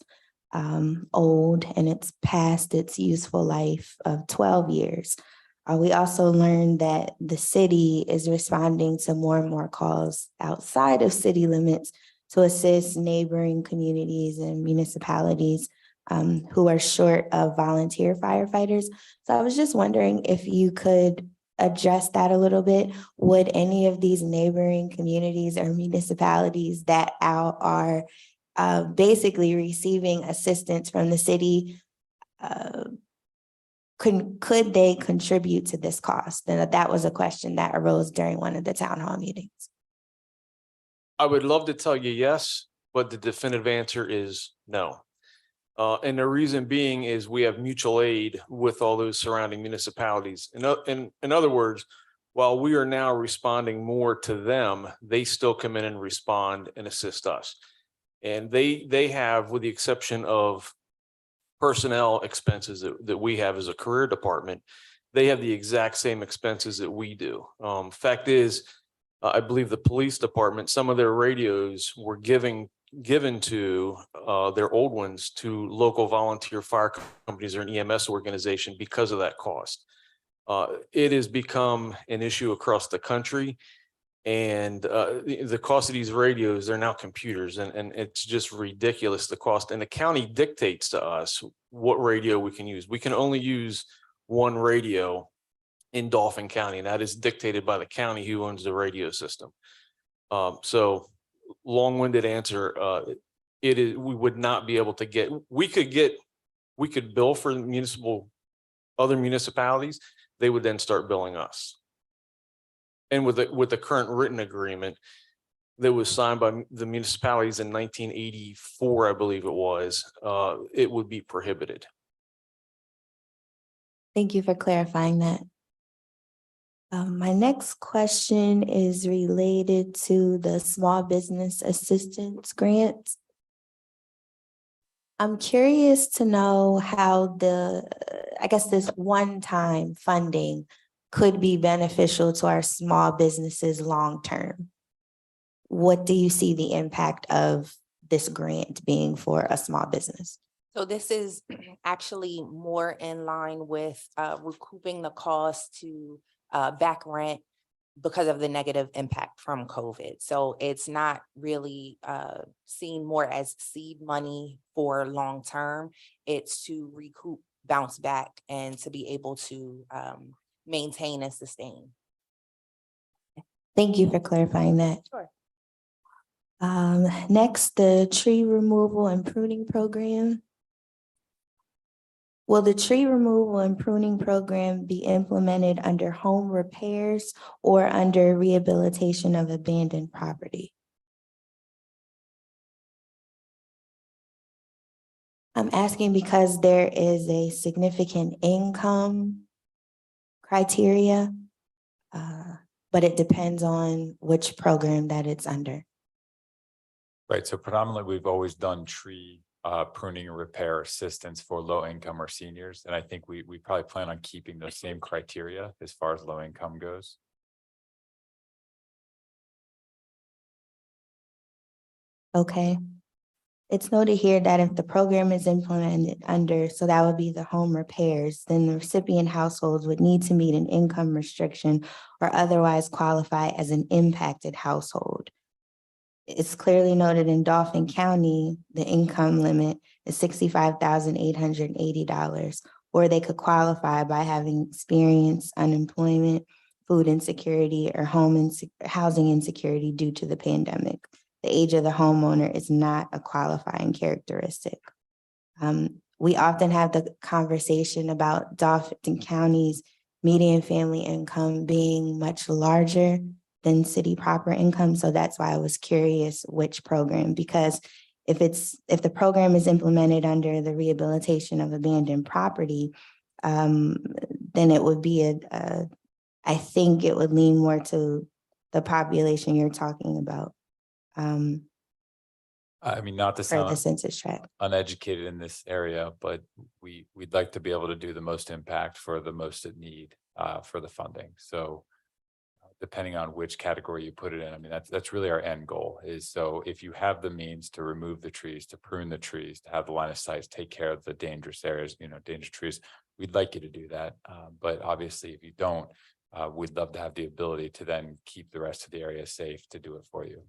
Speaker 1: old, and it's past its useful life of 12 years. We also learned that the city is responding to more and more calls outside of city limits to assist neighboring communities and municipalities who are short of volunteer firefighters. So I was just wondering if you could address that a little bit. Would any of these neighboring communities or municipalities that are basically receiving assistance from the city, could they contribute to this cost? And that was a question that arose during one of the town hall meetings.
Speaker 11: I would love to tell you yes, but the definitive answer is no. And the reason being is we have mutual aid with all those surrounding municipalities. In other words, while we are now responding more to them, they still come in and respond and assist us. And they have, with the exception of personnel expenses that we have as a career department, they have the exact same expenses that we do. Fact is, I believe the police department, some of their radios were given to their old ones to local volunteer fire companies or an EMS organization because of that cost. It has become an issue across the country, and the cost of these radios, they're now computers, and it's just ridiculous, the cost. And the county dictates to us what radio we can use. We can only use one radio in Dauphin County, and that is dictated by the county who owns the radio system. So long-winded answer, it is, we would not be able to get, we could bill for other municipalities, they would then start billing us. And with the current written agreement that was signed by the municipalities in 1984, I believe it was, it would be prohibited.
Speaker 1: Thank you for clarifying that. My next question is related to the small business assistance grant. I'm curious to know how I guess this one-time funding could be beneficial to our small businesses long-term. What do you see the impact of this grant being for a small business?
Speaker 12: So this is actually more in line with recouping the cost to back rent because of the negative impact from COVID. So it's not really seen more as seed money for long term. It's to recoup, bounce back, and to be able to maintain and sustain.
Speaker 1: Thank you for clarifying that.
Speaker 12: Sure.
Speaker 1: Next, the tree removal and pruning program. Will the tree removal and pruning program be implemented under home repairs or under rehabilitation of abandoned property? I'm asking because there is a significant income criteria, but it depends on which program that it's under.
Speaker 10: Right, so predominantly, we've always done tree pruning and repair assistance for low income or seniors. And I think we probably plan on keeping those same criteria as far as low income goes.
Speaker 1: Okay. It's noted here that if the program is implemented under, so that would be the home repairs, then the recipient households would need to meet an income restriction or otherwise qualify as an impacted household. It's clearly noted in Dauphin County, the income limit is $65,880, or they could qualify by having experienced unemployment, food insecurity, or housing insecurity due to the pandemic. The age of the homeowner is not a qualifying characteristic. We often have the conversation about Dauphin County's median family income being much larger than city proper income. So that's why I was curious which program, because if the program is implemented under the rehabilitation of abandoned property, then it would be I think it would lean more to the population you're talking about.
Speaker 10: I mean, not to
Speaker 1: For the
Speaker 10: sound
Speaker 1: census tract.
Speaker 10: uneducated in this area, but we'd like to be able to do the most impact for the most at need for the funding. So depending on which category you put it in, I mean, that's really our end goal is, so if you have the means to remove the trees, to prune the trees, to have the line of sight, take care of the dangerous areas, dangerous trees, we'd like you to do that. But obviously, if you don't, we'd love to have the ability to then keep the rest of the area safe to do it for you.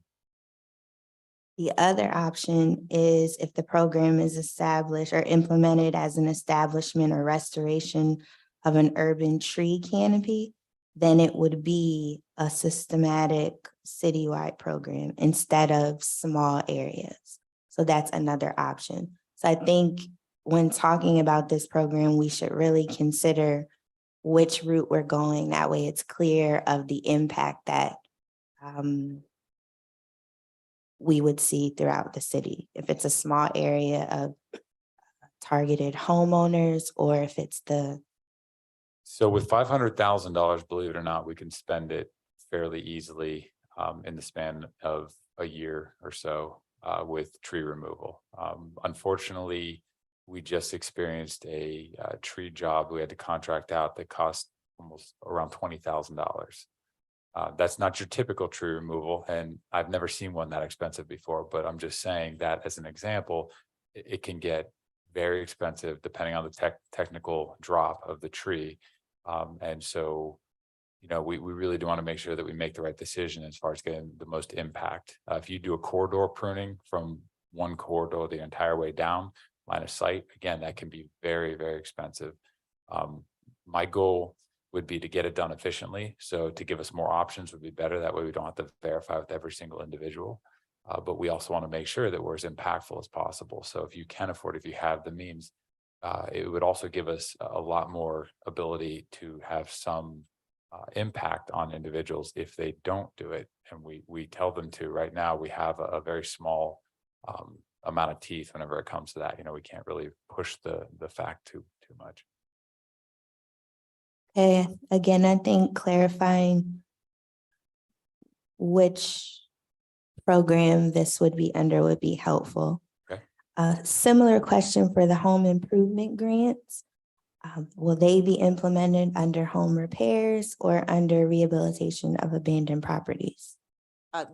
Speaker 1: The other option is if the program is established or implemented as an establishment or restoration of an urban tree canopy, then it would be a systematic citywide program instead of small areas. So that's another option. So I think when talking about this program, we should really consider which route we're going. That way it's clear of the impact that we would see throughout the city. If it's a small area of targeted homeowners, or if it's
Speaker 10: So with $500,000, believe it or not, we can spend it fairly easily in the span of a year or so with tree removal. Unfortunately, we just experienced a tree job we had to contract out that cost almost around $20,000. That's not your typical tree removal, and I've never seen one that expensive before, but I'm just saying that as an example, it can get very expensive depending on the technical drop of the tree. And so, we really do want to make sure that we make the right decision as far as getting the most impact. If you do a corridor pruning from one corridor the entire way down, line of sight, again, that can be very, very expensive. My goal would be to get it done efficiently. So to give us more options would be better. That way we don't have to verify with every single individual. But we also want to make sure that we're as impactful as possible. So if you can afford, if you have the means, it would also give us a lot more ability to have some impact on individuals if they don't do it. And we tell them to. Right now, we have a very small amount of teeth whenever it comes to that. We can't really push the fact too much.
Speaker 1: Okay, again, I think clarifying which program this would be under would be helpful.
Speaker 10: Okay.
Speaker 1: A similar question for the home improvement grants. Will they be implemented under home repairs or under rehabilitation of abandoned properties?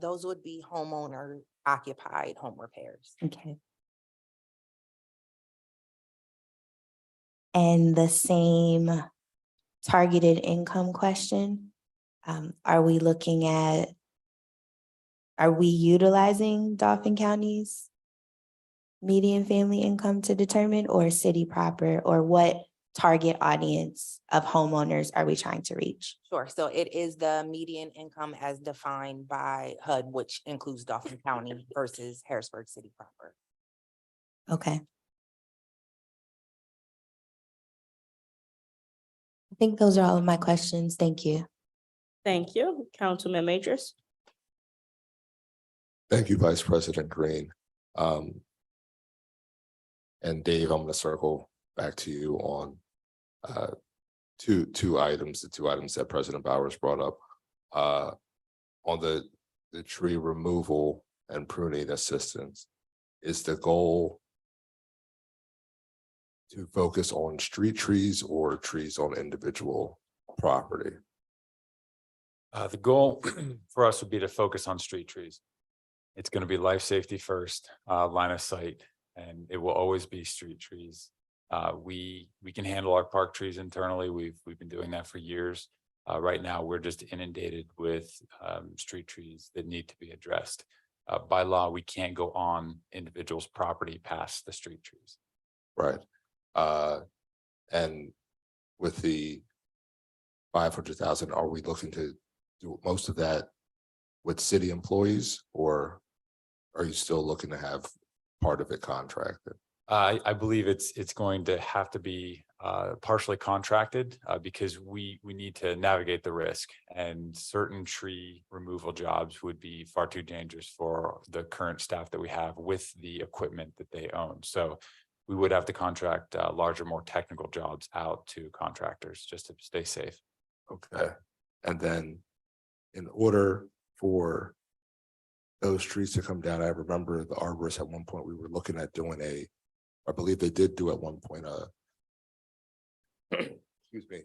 Speaker 12: Those would be homeowner occupied home repairs.
Speaker 1: Okay. And the same targeted income question. Are we utilizing Dauphin County's median family income to determine, or city proper, or what target audience of homeowners are we trying to reach?
Speaker 12: Sure, so it is the median income as defined by HUD, which includes Dauphin County versus Harrisburg City proper.
Speaker 1: Okay. I think those are all of my questions. Thank you.
Speaker 3: Thank you, Councilman Majors.
Speaker 7: Thank you, Vice President Green. And Dave, I'm gonna circle back to you on two items, the two items that President Bowers brought up. On the tree removal and pruning assistance, is the goal to focus on street trees or trees on individual property?
Speaker 10: The goal for us would be to focus on street trees. It's going to be life safety first, line of sight, and it will always be street trees. We can handle our park trees internally. We've been doing that for years. Right now, we're just inundated with street trees that need to be addressed. By law, we can't go on individuals' property past the street trees.
Speaker 7: Right. And with the 500,000, are we looking to do most of that with city employees, or are you still looking to have part of it contracted?
Speaker 10: I believe it's going to have to be partially contracted because we need to navigate the risk, and certain tree removal jobs would be far too dangerous for the current staff that we have with the equipment that they own. So we would have to contract larger, more technical jobs out to contractors just to stay safe.
Speaker 7: Okay. And then in order for those trees to come down, I remember the arborists at one point, we were looking at doing I believe they did do at one point, excuse me,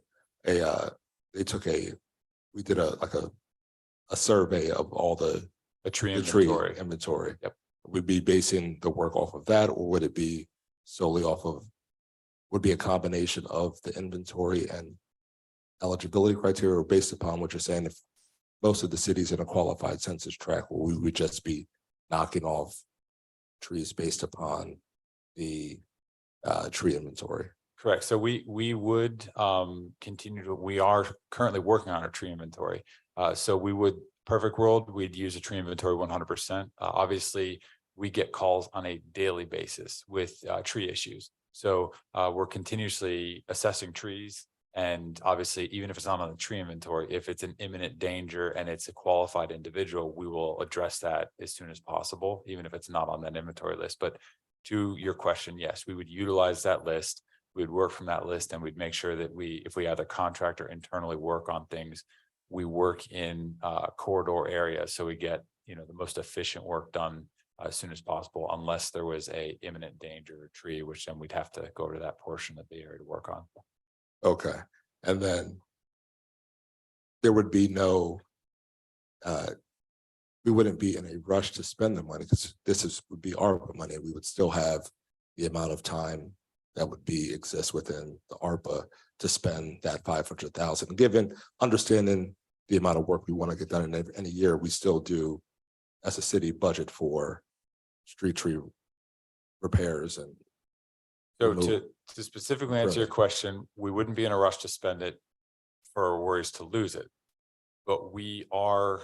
Speaker 7: we did a survey of all the
Speaker 10: Tree
Speaker 7: inventory.
Speaker 10: Yep.
Speaker 7: Would be basing the work off of that, or would it be solely would be a combination of the inventory and eligibility criteria, or based upon what you're saying, if most of the cities in a qualified census tract, where we would just be knocking off trees based upon the tree inventory?
Speaker 10: Correct. So we would we are currently working on a tree inventory. So we would, perfect world, we'd use a tree inventory 100%. Obviously, we get calls on a daily basis with tree issues. So we're continuously assessing trees. And obviously, even if it's not on the tree inventory, if it's an imminent danger and it's a qualified individual, we will address that as soon as possible, even if it's not on that inventory list. But to your question, yes, we would utilize that list. We'd work from that list, and we'd make sure that if we either contract or internally work on things, we work in corridor areas. So we get, the most efficient work done as soon as possible, unless there was a imminent danger tree, which then we'd have to go to that portion of the area to work on.
Speaker 7: Okay. And then there would be we wouldn't be in a rush to spend the money, because would be ARPA money. We would still have the amount of time that would exist within the ARPA to spend that 500,000. Given understanding the amount of work we want to get done in a year, we still do, as a city, budget for street tree repairs. And
Speaker 10: so to specifically answer your question, we wouldn't be in a rush to spend it for worries to lose it, but we are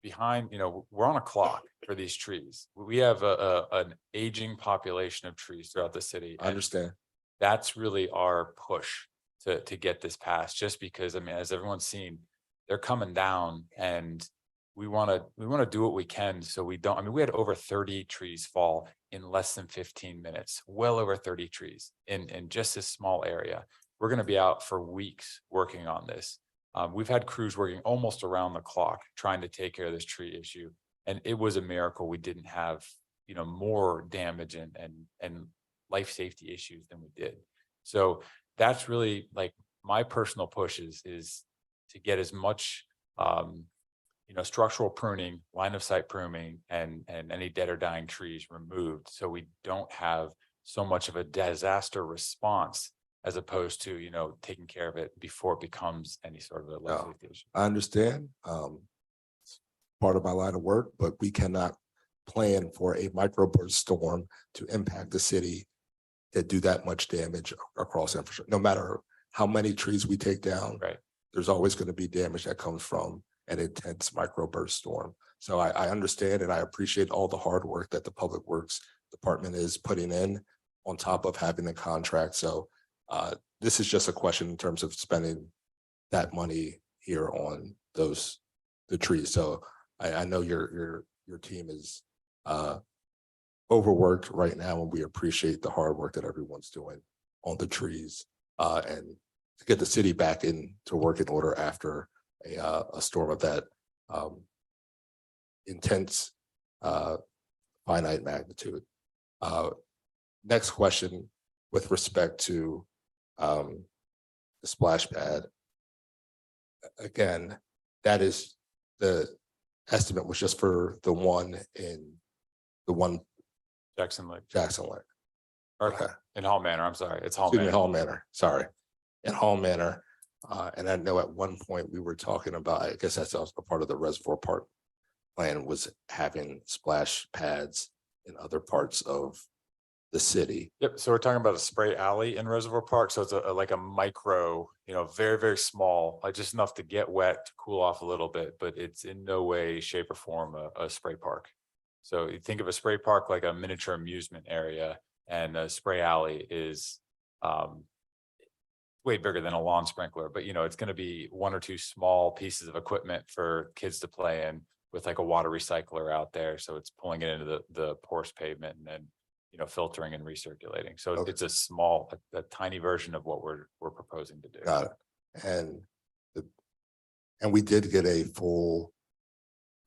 Speaker 10: behind, we're on a clock for these trees. We have an aging population of trees throughout the city.
Speaker 7: I understand.
Speaker 10: That's really our push to get this passed, just because, as everyone's seen, they're coming down, and we want to do what we can so we don't. We had over 30 trees fall in less than 15 minutes, well over 30 trees in just this small area. we're going to be out for weeks working on this. We've had crews working almost around the clock trying to take care of this tree issue. And it was a miracle we didn't have, more damage and life safety issues than we did. So that's really like my personal push is to get as much, structural pruning, line of sight pruning, and any dead or dying trees removed. So we don't have so much of a disaster response as opposed to, taking care of it before it becomes any sort of a life safety issue.
Speaker 7: I understand, it's part of my line of work, but we cannot plan for a microburst storm to impact the city that do that much damage across infrastructure. No matter how many trees we take down,
Speaker 10: Right.
Speaker 7: there's always going to be damage that comes from an intense microburst storm. So I understand and I appreciate all the hard work that the Public Works Department is putting in on top of having a contract. So this is just a question in terms of spending that money here on the trees. So I know your team is overworked right now, and we appreciate the hard work that everyone's doing on the trees and to get the city back into work in order after a storm of that intense finite magnitude. Next question with respect to the splash pad. Again, that is the estimate was just for the one
Speaker 10: Jackson Lake.
Speaker 7: Okay.
Speaker 10: In Hall Manor, I'm sorry. It's Hall
Speaker 7: Excuse me,
Speaker 10: Manor.
Speaker 7: Hall Manor, sorry. In Hall Manor. And I know at one point we were talking about, I guess that's also a part of the Reservoir Park plan, was having splash pads in other parts of the city.
Speaker 10: Yep. So we're talking about a spray alley in Reservoir Park. So it's like a micro, very, very small, like just enough to get wet, to cool off a little bit, but it's in no way, shape or form a spray park. So you think of a spray park like a miniature amusement area, and a spray alley is way bigger than a lawn sprinkler, but it's going to be one or two small pieces of equipment for kids to play in with like a water recycler out there. So it's pulling it into the porous pavement and then, filtering and recirculating. So
Speaker 7: Okay.
Speaker 10: it's a tiny version of what we're proposing to do.
Speaker 7: Got it. And we did get a full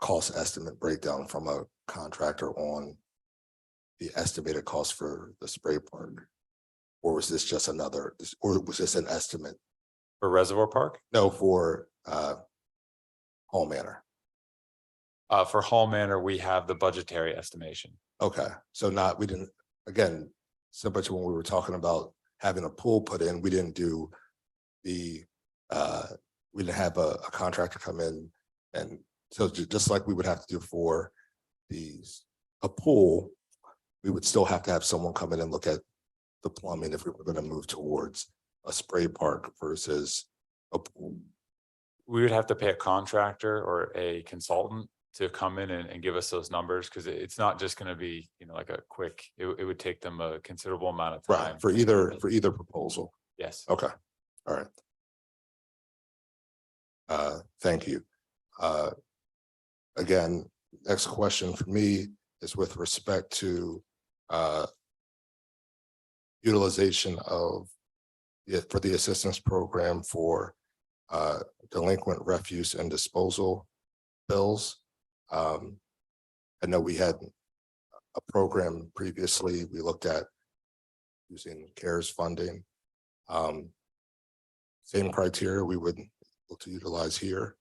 Speaker 7: cost estimate breakdown from a contractor on the estimated cost for the spray park. Or was this just or was this an estimate?
Speaker 10: For Reservoir Park?
Speaker 7: No, for Hall Manor.
Speaker 10: For Hall Manor, we have the budgetary estimation.
Speaker 7: Okay, so we didn't, again, similar to when we were talking about having a pool put in, we didn't do we didn't have a contractor come in. And so just like we would have to do for a pool, we would still have to have someone come in and look at the plumbing if we were going to move towards a spray park versus a pool.
Speaker 10: We would have to pay a contractor or a consultant to come in and give us those numbers, because it's not just going to be, like a quick, it would take them a considerable amount of time.
Speaker 7: Right, for either proposal.
Speaker 10: Yes.
Speaker 7: Okay, all right. Thank you. Again, next question for me is with respect to utilization of for the assistance program for delinquent refuse and disposal bills. I know we had a program previously, we looked at using CARES funding. Same criteria we would look to utilize here.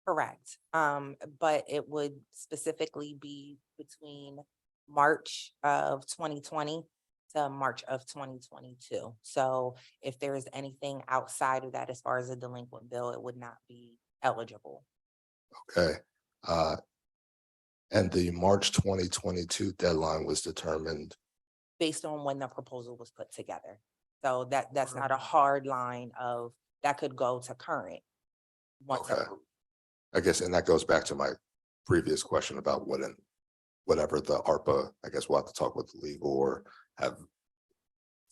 Speaker 12: Correct. But it would specifically be between March of 2020 to March of 2022. So if there is anything outside of that, as far as a delinquent bill, it would not be eligible.
Speaker 7: Okay. And the March 2022 deadline was determined.
Speaker 12: Based on when the proposal was put together. So that's not a hard line of, that could go to current. once
Speaker 7: Okay.
Speaker 12: approved.
Speaker 7: I guess, and that goes back to my previous question about whatever the ARPA, I guess we'll have to talk with legal or have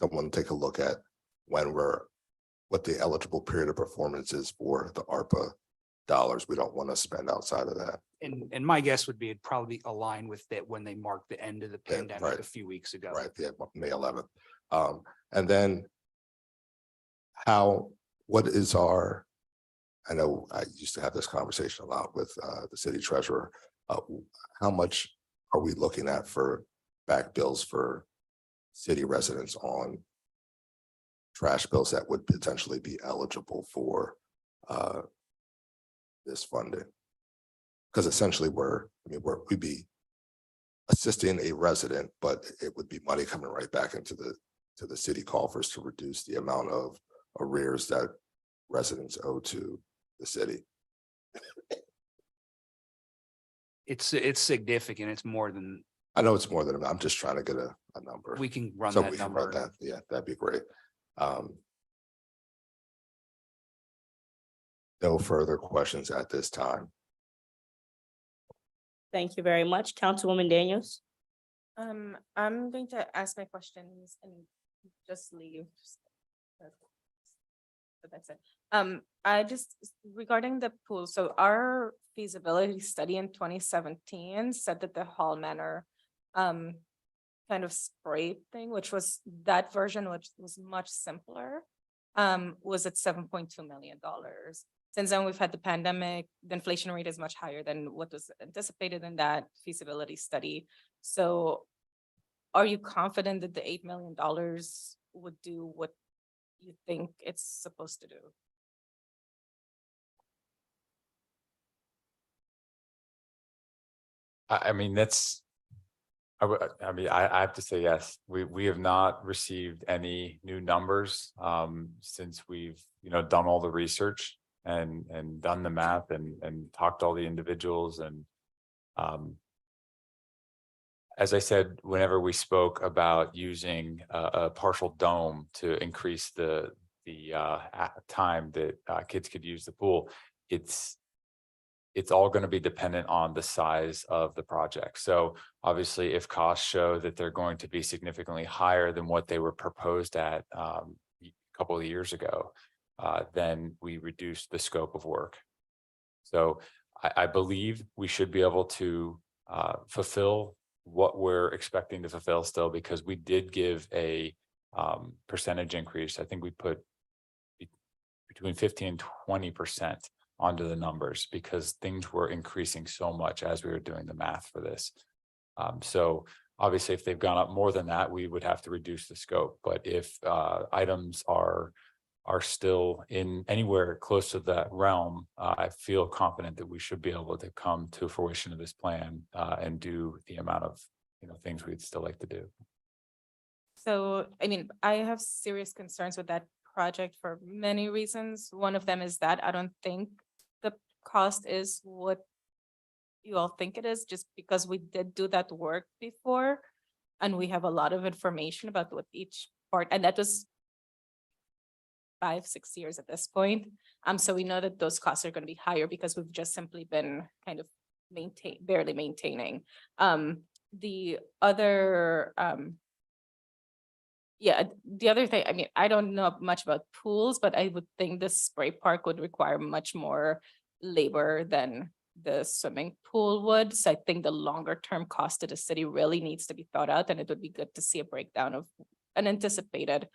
Speaker 7: someone take a look at what the eligible period of performance is for the ARPA dollars. We don't want to spend outside of that.
Speaker 13: And my guess would be it'd probably be aligned with that when they marked the end of the
Speaker 7: Yeah,
Speaker 13: pandemic
Speaker 7: right.
Speaker 13: a few weeks ago.
Speaker 7: Right, yeah, May 11th. And then what is our, I know I used to have this conversation a lot with the city treasurer. How much are we looking at for back bills for city residents on trash bills that would potentially be eligible for this funding? Because essentially we'd be assisting a resident, but it would be money coming right back into the city coffers to reduce the amount of arrears that residents owe to the city.
Speaker 13: It's significant. It's more than,
Speaker 7: I know it's more than, I'm just trying to get a number.
Speaker 13: we can run
Speaker 7: So
Speaker 13: that
Speaker 7: we can run
Speaker 13: number.
Speaker 7: that. Yeah, that'd be great. No further questions at this time.
Speaker 3: Thank you very much. Councilwoman Daniels.
Speaker 6: I'm going to ask my questions and just leave. But that's it. I just, regarding the pool, so our feasibility study in 2017 said that the Hall Manor kind of spray thing, which was that version, which was much simpler, was at $7.2 million. Since then, we've had the pandemic, the inflation rate is much higher than what was anticipated in that feasibility study. So are you confident that the $8 million would do what you think it's supposed to do?
Speaker 10: I mean, I have to say, yes, we have not received any new numbers since we've, done all the research and done the math and talked to all the individuals. And as I said, whenever we spoke about using a partial dome to increase the time that kids could use the pool, it's all going to be dependent on the size of the project. So obviously, if costs show that they're going to be significantly higher than what they were proposed at a couple of years ago, then we reduce the scope of work. So I believe we should be able to fulfill what we're expecting to fulfill still, because we did give a percentage increase. I think we put between 15 and 20% onto the numbers because things were increasing so much as we were doing the math for this. So obviously, if they've gone up more than that, we would have to reduce the scope. But if items are still in anywhere close to that realm, I feel confident that we should be able to come to fruition of this plan and do the amount of things we'd still like to do.
Speaker 6: So, I mean, I have serious concerns with that project for many reasons. One of them is that I don't think the cost is what you all think it is, just because we did do that work before. And we have a lot of information about what each part, and that was 5-6 years at this point. So we know that those costs are going to be higher because we've just simply been kind of barely maintaining. The other the other thing, I mean, I don't know much about pools, but I would think the spray park would require much more labor than the swimming pool would. So I think the longer term cost to the city really needs to be thought out, and it would be good to see a breakdown of an anticipated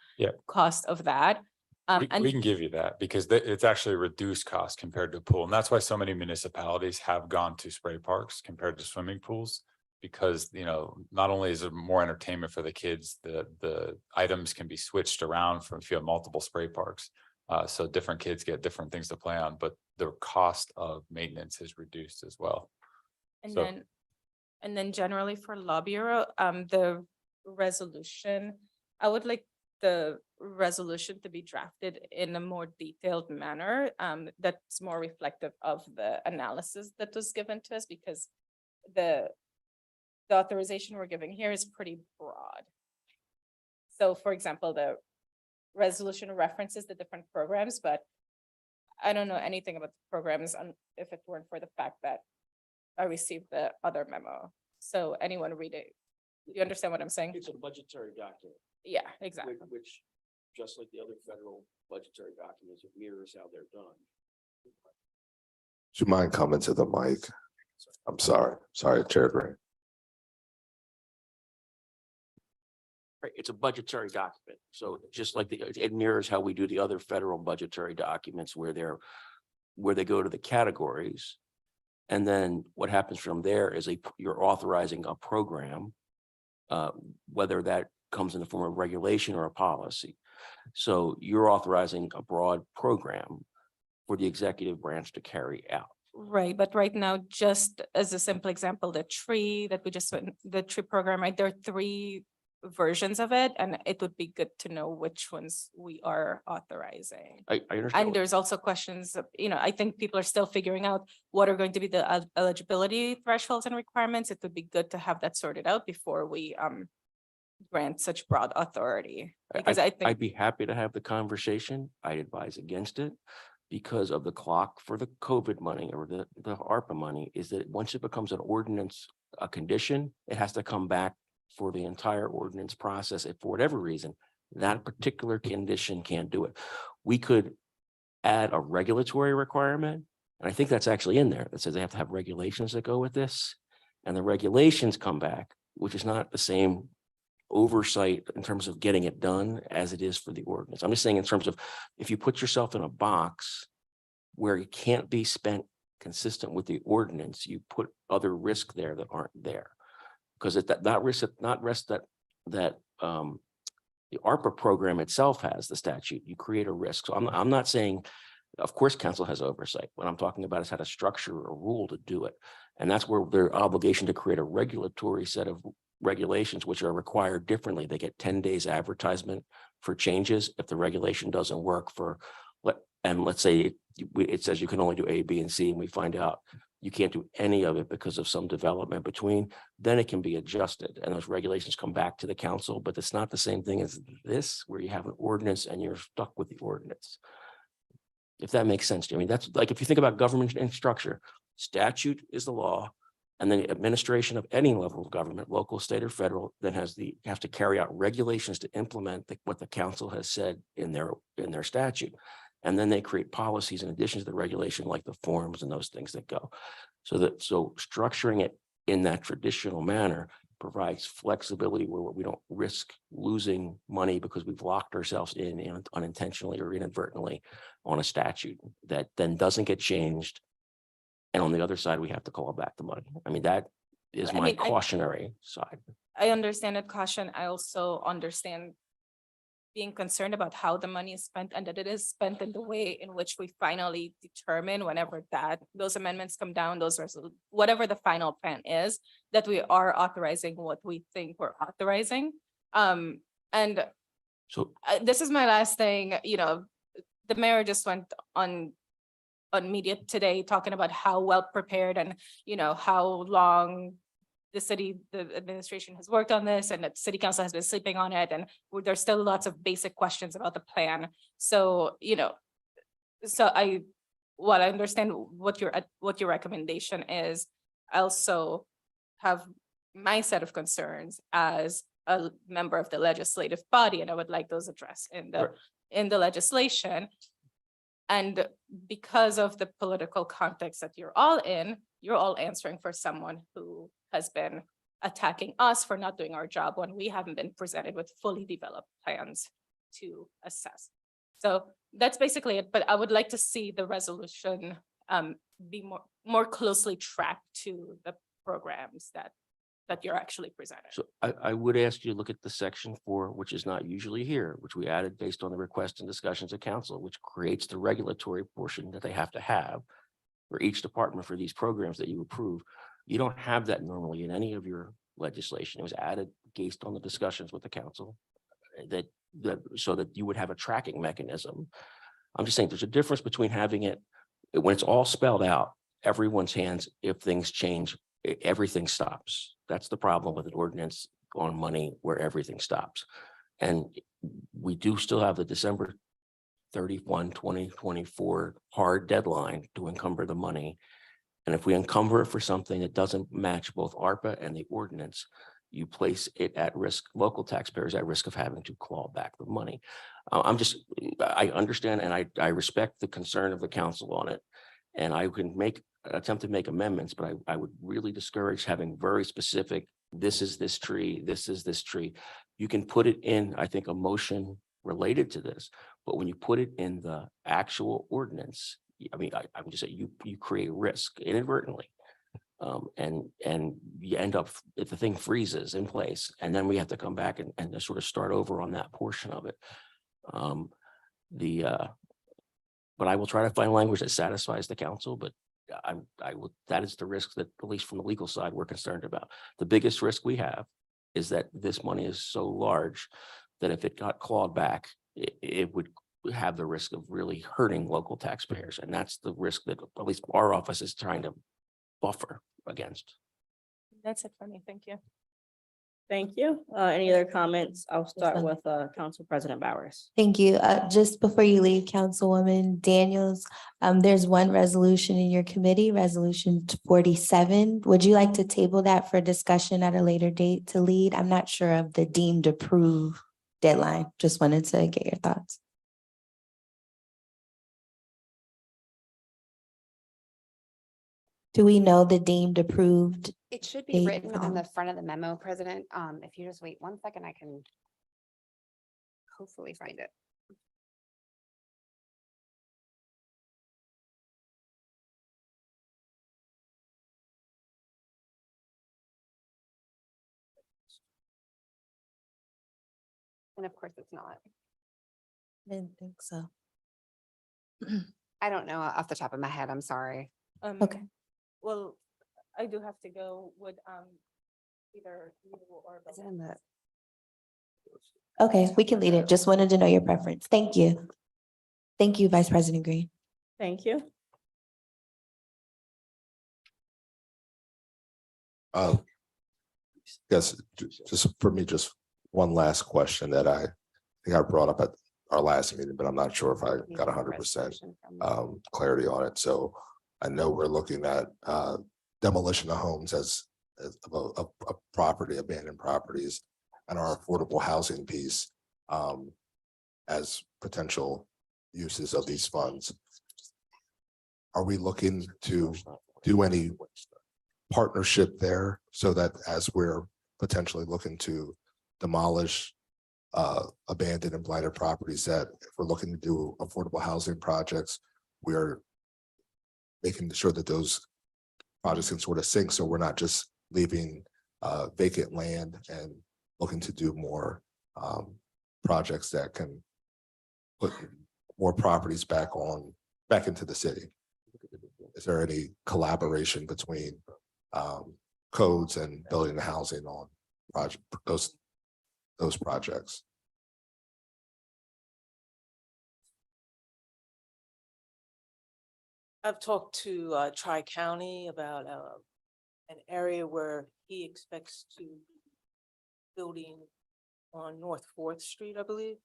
Speaker 6: cost of that.
Speaker 10: We can give you that because it's actually a reduced cost compared to a pool. And that's why so many municipalities have gone to spray parks compared to swimming pools, because, not only is it more entertainment for the kids, the items can be switched around from if you have multiple spray parks. So different kids get different things to play on, but the cost of maintenance is reduced as well.
Speaker 6: And then generally for Law Bureau, the resolution, I would like the resolution to be drafted in a more detailed manner that's more reflective of the analysis that was given to us, because the authorization we're giving here is pretty broad. So for example, the resolution references the different programs, but I don't know anything about the programs if it weren't for the fact that I received the other memo. So anyone read it, you understand what I'm saying?
Speaker 4: It's a budgetary document.
Speaker 6: Yeah, exactly.
Speaker 4: Which, just like the other federal budgetary documents, it mirrors how they're done.
Speaker 7: Do you mind coming to the mic? I'm sorry, Chair Green.
Speaker 4: It's a budgetary document. So just like it mirrors how we do the other federal budgetary documents where they go to the categories. And then what happens from there is you're authorizing a program, whether that comes in the form of regulation or a policy. So you're authorizing a broad program for the executive branch to carry out.
Speaker 6: Right, but right now, just as a simple example, the tree that we just went, the tree program, right, there are 3 versions of it, and it would be good to know which ones we are authorizing.
Speaker 4: I understand.
Speaker 6: And there's also questions of, I think people are still figuring out what are going to be the eligibility thresholds and requirements. It would be good to have that sorted out before we grant such broad authority. Because I think
Speaker 4: I'd be happy to have the conversation. I advise against it because of the clock for the COVID money or the ARPA money is that once it becomes an ordinance, a condition, it has to come back for the entire ordinance process. If for whatever reason, that particular condition can't do it. We could add a regulatory requirement. And I think that's actually in there that says they have to have regulations that go with this. And the regulations come back, which is not the same oversight in terms of getting it done as it is for the ordinance. I'm just saying in terms of if you put yourself in a box where it can't be spent consistent with the ordinance, you put other risk there that aren't there. Because that risk that the ARPA program itself has the statute, you create a risk. So I'm not saying, of course, council has oversight. What I'm talking about is how to structure a rule to do it. And that's where their obligation to create a regulatory set of regulations, which are required differently. They get 10 days advertisement for changes. If the regulation doesn't work let's say it says you can only do A, B, and C, and we find out you can't do any of it because of some development between, then it can be adjusted and those regulations come back to the council, but it's not the same thing as this, where you have an ordinance and you're stuck with the ordinance. If that makes sense to you. I mean, that's like, if you think about government and structure, statute is the law, and then the administration of any level of government, local, state, or federal, then have to carry out regulations to implement what the council has said in their statute. And then they create policies in addition to the regulation, like the forms and those things that go. So structuring it in that traditional manner provides flexibility where we don't risk losing money because we've locked ourselves in unintentionally or inadvertently on a statute that then doesn't get changed. And on the other side, we have to call back the money. I mean, that is my cautionary side.
Speaker 6: I understand that caution. I also understand being concerned about how the money is spent and that it is spent in the way in which we finally determine whenever those amendments come down, whatever the final plan is, that we are authorizing what we think we're authorizing. And
Speaker 4: so
Speaker 6: this is my last thing, the mayor just went on media today talking about how well prepared and, how long the administration has worked on this and that city council has been sleeping on it. And there's still lots of basic questions about the plan. So, while I understand what your recommendation is, I also have my set of concerns as a member of the legislative body, and I would like those addressed in the legislation. And because of the political context that you're all answering for someone who has been attacking us for not doing our job when we haven't been presented with fully developed plans to assess. So that's basically it, but I would like to see the resolution be more closely tracked to the programs that you're actually presenting.
Speaker 4: So I would ask you to look at the section 4, which is not usually here, which we added based on the request and discussions of council, which creates the regulatory portion that they have to have for each department for these programs that you approve. You don't have that normally in any of your legislation. It was added based on the discussions with the council so that you would have a tracking mechanism. I'm just saying there's a difference between having it when it's all spelled out, everyone's hands, if things change, everything stops. That's the problem with an ordinance on money where everything stops. And we do still have the December 31, 2024 hard deadline to encumber the money. And if we encumber it for something that doesn't match both ARPA and the ordinance, you place it at risk, local taxpayers at risk of having to claw back the money. I understand and I respect the concern of the council on it. And I can attempt to make amendments, but I would really discourage having very specific, this is this tree, this is this tree. You can put it in, I think, a motion related to this, but when you put it in the actual ordinance, I mean, I'm just saying, you create risk inadvertently. And you end up, if the thing freezes in place, and then we have to come back and just sort of start over on that portion of it. But I will try to find language that satisfies the council, but that is the risk that, at least from the legal side, we're concerned about. The biggest risk we have is that this money is so large that if it got clawed back, it would have the risk of really hurting local taxpayers. And that's the risk that at least our office is trying to buffer against.
Speaker 6: That's it for me. Thank you.
Speaker 3: Thank you. Any other comments? I'll start
Speaker 1: one.
Speaker 3: with Council President Bowers.
Speaker 1: Thank you. Just before you leave, Councilwoman Daniels, there's one resolution in your committee, Resolution 47. Would you like to table that for discussion at a later date to lead? I'm not sure of the deemed approved deadline. Just wanted to get your thoughts. Do we know the deemed approved?
Speaker 14: It should be
Speaker 1: date
Speaker 14: written
Speaker 1: for
Speaker 14: on
Speaker 1: that?
Speaker 14: the front of the memo, President. If you just wait 1 second, I can hopefully find it. And of course, it's not.
Speaker 1: Didn't think so.
Speaker 14: I don't know off the top of my head. I'm sorry.
Speaker 1: Okay.
Speaker 6: Well, I do have to go with either you or.
Speaker 14: Is it in the?
Speaker 1: Okay, we can lead it. Just wanted to know your preference. Thank you. Thank you, Vice President Green.
Speaker 3: Thank you.
Speaker 7: Yes, just for me, just one last question that I think I brought up at our last meeting, but I'm not sure if I got 100% clarity on it. So I know we're looking at demolition of homes as a property, abandoned properties, and our affordable housing piece as potential uses of these funds. Are we looking to do any partnership there so that as we're potentially looking to demolish abandoned and blighted properties, that if we're looking to do affordable housing projects, we're making sure that those projects can sort of sync, so we're not just leaving vacant land and looking to do more projects that can put more properties back into the city. Is there any collaboration between codes and building the housing on those projects?
Speaker 15: I've talked to Tri-County about an area where he expects to building on North 4th Street, I believe.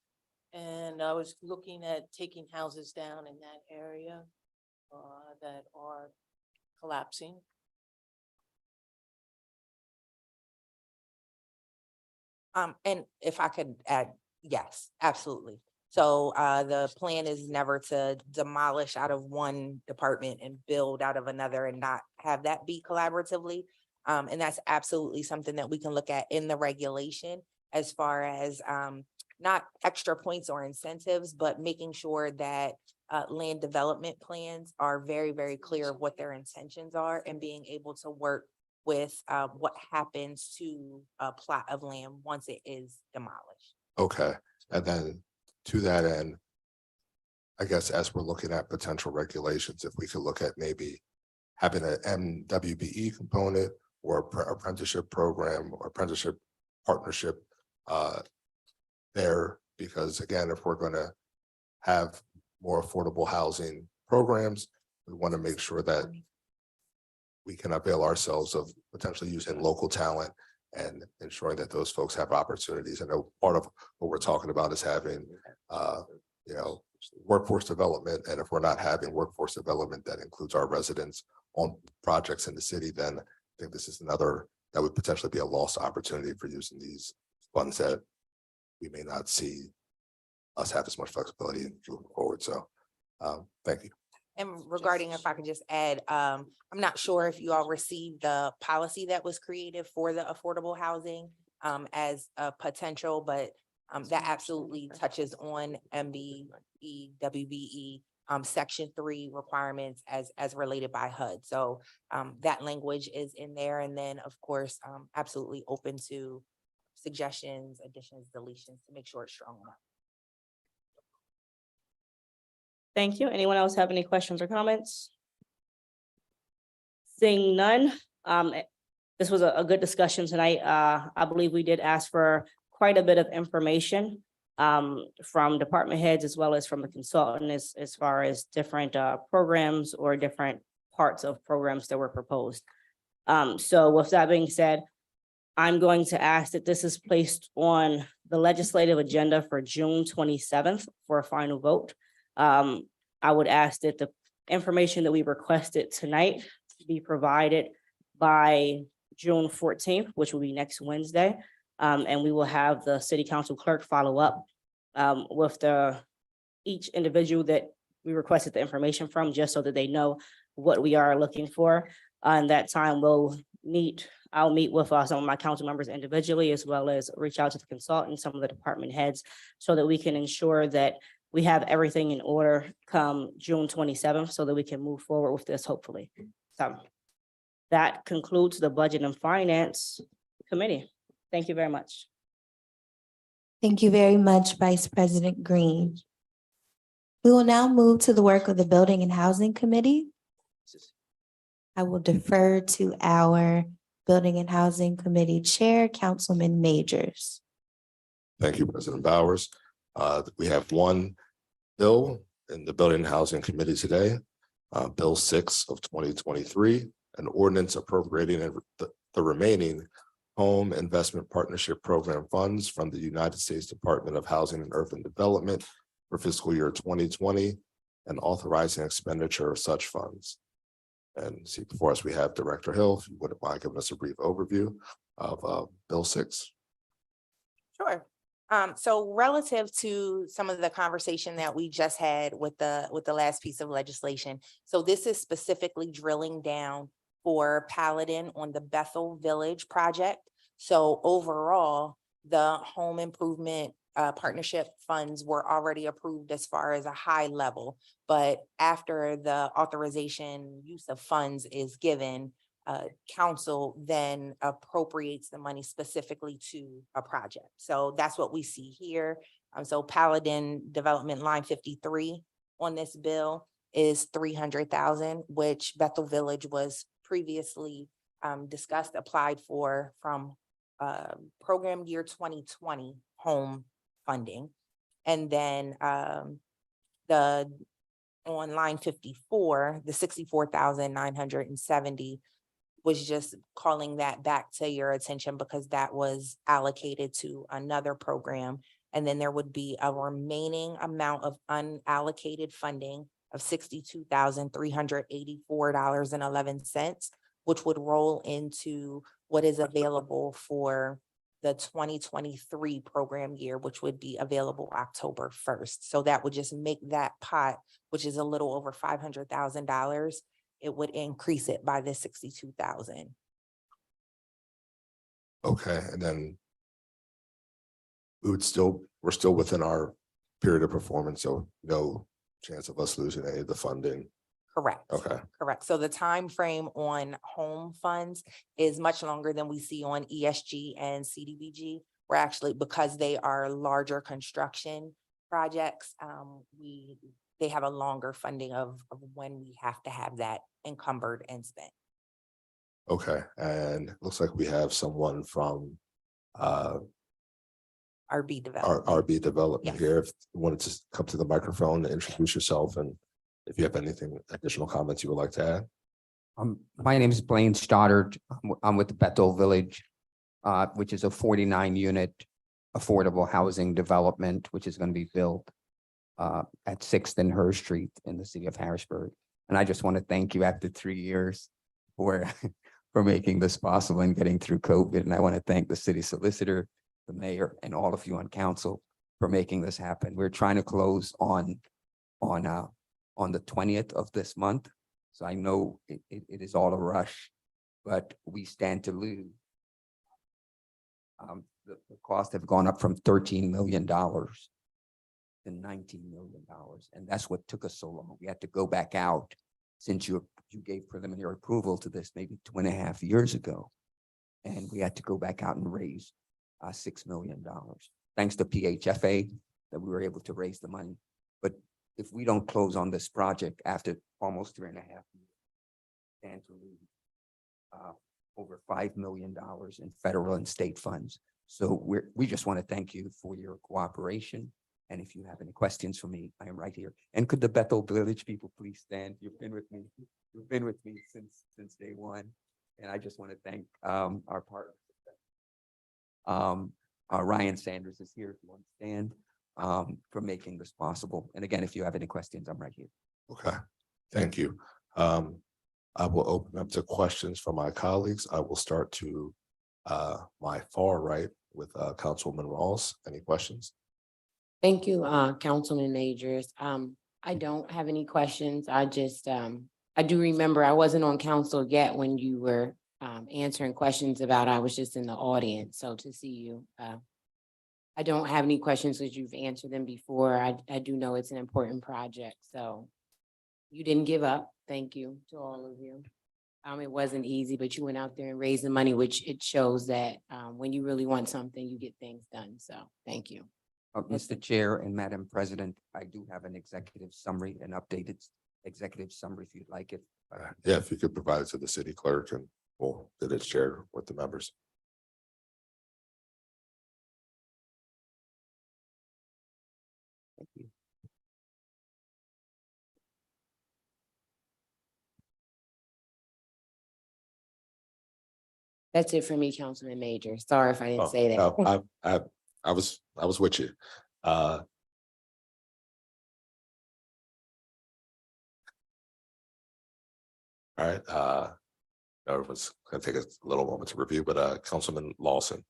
Speaker 15: And I was looking at taking houses down in that area that are collapsing.
Speaker 12: And if I could add, yes, absolutely. So the plan is never to demolish out of one department and build out of another and not have that be collaboratively. And that's absolutely something that we can look at in the regulation as far as not extra points or incentives, but making sure that land development plans are very, very clear of what their intentions are and being able to work with what happens to a plot of land once it is demolished.
Speaker 7: Okay, and then to that end, I guess as we're looking at potential regulations, if we could look at maybe having an MWBE component or apprenticeship program or apprenticeship partnership there, because again, if we're going to have more affordable housing programs, we want to make sure that we can avail ourselves of potentially using local talent and ensuring that those folks have opportunities. I know part of what we're talking about is having, workforce development. And if we're not having workforce development that includes our residents on projects in the city, then I think this is another that would potentially be a lost opportunity for using these funds that we may not see us have as much flexibility moving forward. So thank you.
Speaker 12: And regarding, if I could just add, I'm not sure if you all received the policy that was created for the affordable housing as a potential, but that absolutely touches on MBE, WBE, Section 3 requirements as related by HUD. So that language is in there. And then, of course, absolutely open to suggestions, additions, deletions to make sure it's strong enough.
Speaker 3: Thank you. Anyone else have any questions or comments? Seeing none, this was a good discussion tonight. I believe we did ask for quite a bit of information from department heads as well as from the consultant as far as different programs or different parts of programs that were proposed. So with that being said, I'm going to ask that this is placed on the legislative agenda for June 27th for a final vote. I would ask that the information that we requested tonight be provided by June 14th, which will be next Wednesday. And we will have the city council clerk follow up with each individual that we requested the information from, just so that they know what we are looking for. And that time I'll meet with some of my council members individually, as well as reach out to the consultant, some of the department heads, so that we can ensure that we have everything in order come June 27th, so that we can move forward with this, hopefully. So that concludes the Budget and Finance Committee. Thank you very much.
Speaker 1: Thank you very much, Vice President Green. We will now move to the work of the Building and Housing Committee. I will defer to our Building and Housing Committee Chair, Councilman Majors.
Speaker 7: Thank you, President Bowers. We have one bill in the Building and Housing Committee today, Bill 6 of 2023, an ordinance appropriating the remaining Home Investment Partnership Program funds from the United States Department of Housing and Urban Development for fiscal year 2020 and authorizing expenditure of such funds. And see, before us, we have Director Hill, if you wouldn't mind giving us a brief overview of Bill 6.
Speaker 12: Sure. So relative to some of the conversation that we just had with the last piece of legislation, so this is specifically drilling down for Paladin on the Bethel Village project. So overall, the home improvement partnership funds were already approved as far as a high level, but after the authorization use of funds is given, council then appropriates the money specifically to a project. So that's what we see here. So Paladin Development Line 53 on this bill is 300,000, which Bethel Village was previously discussed, applied for from program year 2020 home funding. And then on line 54, the 64,970 was just calling that back to your attention because that was allocated to another program. And then there would be a remaining amount of unallocated funding of $62,384.11, which would roll into what is available for the 2023 program year, which would be available October 1st. So that would just make that pot, which is a little over $500,000, it would increase it by the 62,000.
Speaker 7: Okay, and then we're still within our period of performance, so no chance of us losing any of the funding.
Speaker 12: Correct.
Speaker 7: Okay.
Speaker 12: Correct. So the time frame on home funds is much longer than we see on ESG and CDBG. We're actually, because they are larger construction projects, they have a longer funding of when we have to have that encumbered and spent.
Speaker 7: Okay, and it looks like we have someone from
Speaker 12: RB Development.
Speaker 7: RB Development
Speaker 12: Yes.
Speaker 7: here. If you wanted to come to the microphone and introduce yourself, and if you have anything additional comments you would like to add.
Speaker 13: My name is Blaine Stoddard. I'm with the Bethel Village, which is a 49-unit affordable housing development, which is going to be built at 6th and Her Street in the city of Harrisburg. And I just want to thank you after 3 years for making this possible and getting through COVID. And I want to thank the city solicitor, the mayor, and all of you on council for making this happen. We're trying to close on on the 20th of this month. So I know it is all a rush, but we stand to lose. The costs have gone up from $13 million to $19 million. And that's what took us so long. We had to go back out since you gave preliminary approval to this maybe 2.5 years ago. And we had to go back out and raise $6 million. Thanks to PHFA that we were able to raise the money. But if we don't close on this project after almost 3.5 years, stand to lose over $5 million in federal and state funds. So we just want to thank you for your cooperation. And if you have any questions for me, I am right here. And could the Bethel Village people please stand? You've been with me. You've been with me since day one. And I just want to thank our partners. Ryan Sanders is here if you want to stand for making this possible. And again, if you have any questions, I'm right here.
Speaker 7: Okay, thank you. I will open up to questions from my colleagues. I will start to my far right with Councilwoman Rawls. Any questions?
Speaker 9: Thank you, Councilman Majors. I don't have any questions. I just, I do remember I wasn't on council yet when you were answering questions about, I was just in the audience. So to see you, I don't have any questions because you've answered them before. I do know it's an important project. So you didn't give up. Thank you to all of you. It wasn't easy, but you went out there and raised the money, which it shows that when you really want something, you get things done. So thank you.
Speaker 13: Mr. Chair and Madam President, I do have an executive summary, an updated executive summary if you'd like it.
Speaker 7: Yeah, if you could provide it to the city clerk and we'll get it shared with the members.
Speaker 13: Thank you.
Speaker 9: That's it for me, Councilman Major. Sorry if I didn't say that.
Speaker 7: No, I was with you. All right, everyone's gonna take a little moment to review, but Councilman Lawson,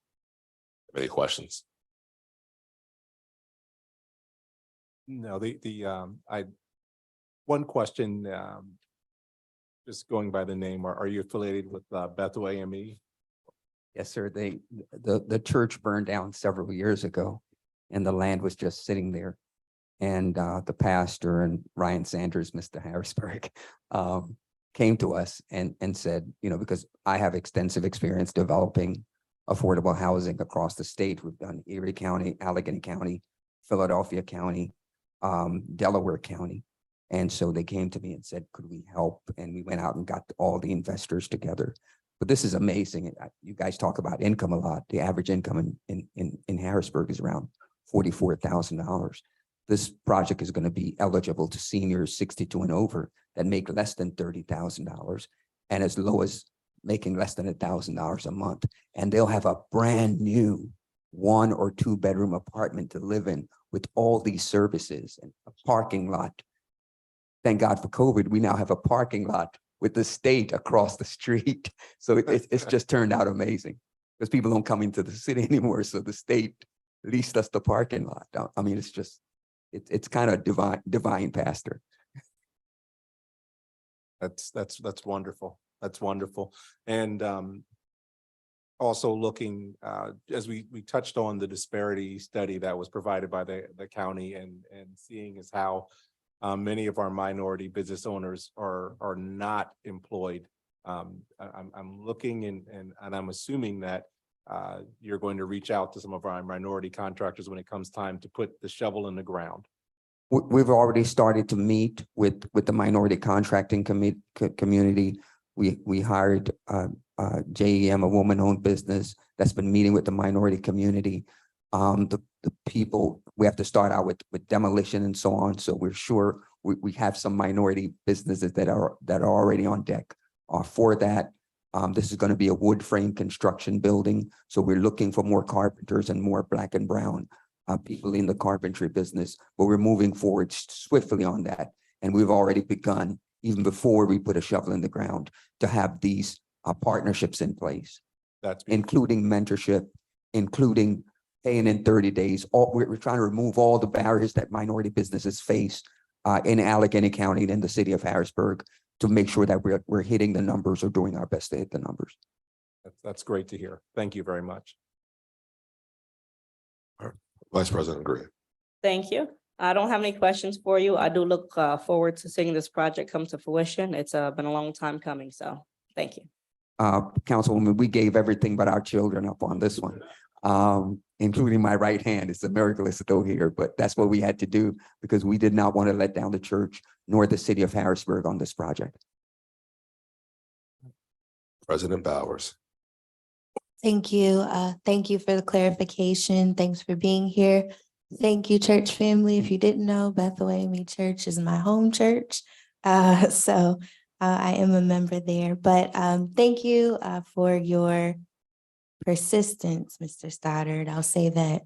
Speaker 7: any questions?
Speaker 8: No, one question, just going by the name, are you affiliated with Bethel AME?
Speaker 13: Yes, sir. The church burned down several years ago and the land was just sitting there. And the pastor and Ryan Sanders, Mr. Harrisburg, came to us and said, you know, because I have extensive experience developing affordable housing across the state. We've done Erie County, Allegheny County, Philadelphia County, Delaware County. And so they came to me and said, could we help? And we went out and got all the investors together. But this is amazing. You guys talk about income a lot. The average income in Harrisburg is around $44,000. This project is going to be eligible to seniors 62 and over that make less than $30,000 and as low as making less than $1,000 a month. And they'll have a brand new 1 or 2 bedroom apartment to live in with all these services and a parking lot. Thank God for COVID, we now have a parking lot with the state across the street. So it's just turned out amazing because people don't come into the city anymore. So the state leased us the parking lot. I mean, it's just, it's kind of divine, Pastor.
Speaker 8: That's wonderful. That's wonderful. And also looking, as we touched on the disparity study that was provided by the county and seeing as how many of our minority business owners are not employed. I'm looking and I'm assuming that you're going to reach out to some of our minority contractors when it comes time to put the shovel in the ground.
Speaker 13: We've already started to meet with the minority contracting community. We hired JEM, a woman-owned business that's been meeting with the minority community. The people, we have to start out with demolition and so on. So we're sure we have some minority businesses that are already on deck for that. This is going to be a wood frame construction building. So we're looking for more carpenters and more black and brown people in the carpentry business, but we're moving forward swiftly on that. And we've already begun, even before we put a shovel in the ground, to have these partnerships in place.
Speaker 8: That's
Speaker 13: including mentorship, including paying in 30 days. We're trying to remove all the barriers that minority businesses face in Allegheny County and in the city of Harrisburg to make sure that we're hitting the numbers or doing our best to hit the numbers.
Speaker 8: That's great to hear. Thank you very much.
Speaker 7: Vice President Green.
Speaker 3: Thank you. I don't have any questions for you. I do look forward to seeing this project come to fruition. It's been a long time coming, so thank you.
Speaker 13: Councilwoman, we gave everything but our children up on this one, including my right hand. It's a miracle it's still here, but that's what we had to do because we did not want to let down the church nor the city of Harrisburg on this project.
Speaker 7: President Bowers.
Speaker 1: Thank you. Thank you for the clarification. Thanks for being here. Thank you, church family. If you didn't know, Bethel AME Church is my home church. So I am a member there, but thank you for your persistence, Mr. Stoddard. I'll say that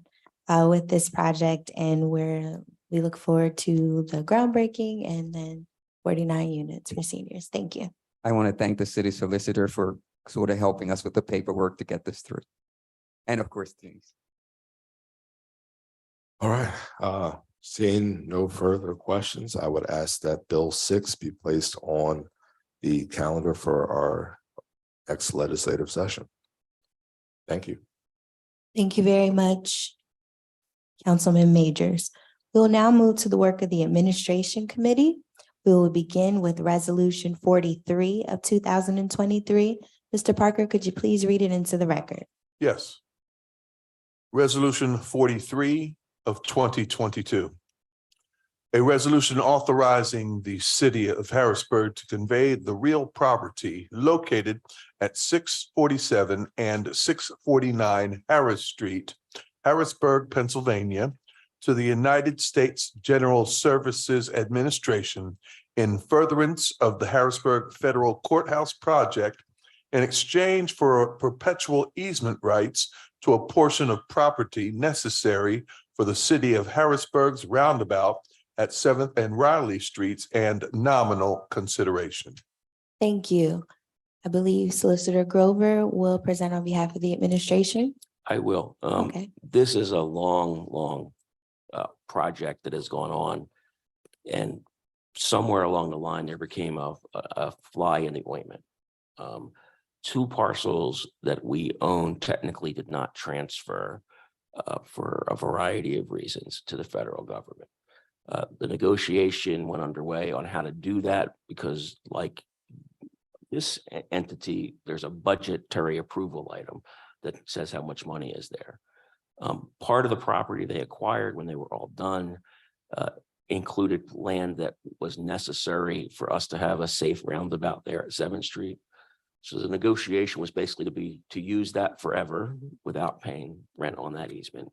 Speaker 1: with this project, and we look forward to the groundbreaking and then 49 units for seniors. Thank you.
Speaker 13: I want to thank the city solicitor for sort of helping us with the paperwork to get this through. And of course, Denise.
Speaker 7: All right, seeing no further questions, I would ask that Bill 6 be placed on the calendar for our next legislative session. Thank you.
Speaker 1: Thank you very much, Councilman Majors. We will now move to the work of the Administration Committee. We will begin with Resolution 43 of 2023. Mr. Parker, could you please read it into the record?
Speaker 2: Yes. Resolution 43 of 2022. A resolution authorizing the city of Harrisburg to convey the real property located at 647 and 649 Harris Street, Harrisburg, Pennsylvania, to the United States General Services Administration in furtherance of the Harrisburg Federal Courthouse project in exchange for perpetual easement rights to a portion of property necessary for the city of Harrisburg's roundabout at 7th and Riley Streets and nominal consideration.
Speaker 1: Thank you. I believe Solicitor Grover will present on behalf of the administration.
Speaker 4: I will.
Speaker 1: Okay.
Speaker 4: This is a long project that has gone on. And somewhere along the line, there became a fly in the ointment. Two parcels that we own technically did not transfer for a variety of reasons to the federal government. The negotiation went underway on how to do that because, like this entity, there's a budgetary approval item that says how much money is there. Part of the property they acquired when they were all done included land that was necessary for us to have a safe roundabout there at 7th Street. So the negotiation was basically to use that forever without paying rent on that easement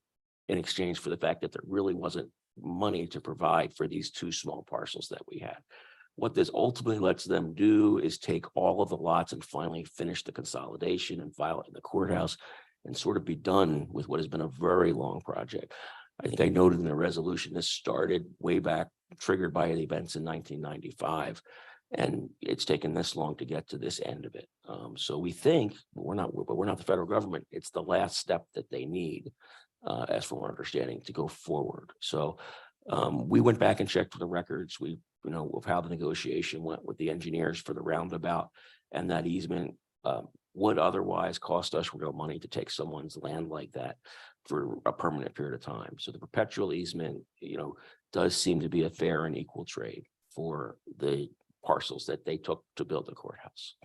Speaker 4: in exchange for the fact that there really wasn't money to provide for these two small parcels that we had. What this ultimately lets them do is take all of the lots and finally finish the consolidation and file it in the courthouse and sort of be done with what has been a very long project. I think I noted in the resolution, this started way back, triggered by the events in 1995. And it's taken this long to get to this end of it. So we think, but we're not the federal government. It's the last step that they need, as from our understanding, to go forward. So we went back and checked the records. Of how the negotiation went with the engineers for the roundabout, and that easement would otherwise cost us real money to take someone's land like that for a permanent period of time. So the perpetual easement, does seem to be a fair and equal trade for the parcels that they took to build the courthouse.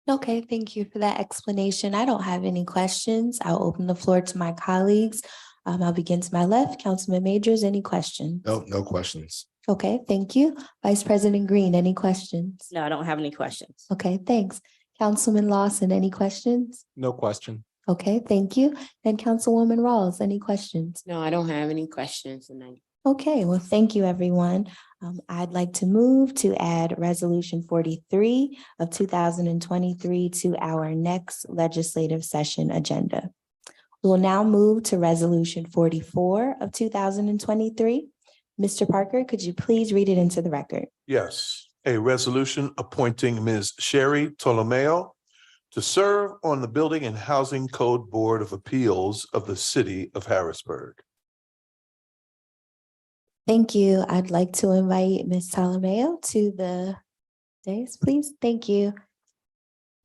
Speaker 1: Okay, thank you for that explanation. I don't have any questions. I'll open the floor to my colleagues. I'll begin to my left. Councilman Majors, any questions?
Speaker 7: No questions.
Speaker 1: Okay, thank you. Vice President Green, any questions?
Speaker 3: No, I don't have any questions.
Speaker 1: Okay, thanks. Councilman Lawson, any questions?
Speaker 8: No question.
Speaker 1: Okay, thank you. And Councilwoman Rawls, any questions?
Speaker 9: No, I don't have any questions tonight.
Speaker 1: Okay, well, thank you, everyone. I'd like to move to add Resolution 43 of 2023 to our next legislative session agenda. We will now move to Resolution 44 of 2023. Mr. Parker, could you please read it into the record?
Speaker 2: Yes, a resolution appointing Ms. Sherry Tolomeo to serve on the Building and Housing Code Board of Appeals of the City of Harrisburg.
Speaker 1: Thank you. I'd like to invite Ms. Talamayo to the dais, please. Thank you.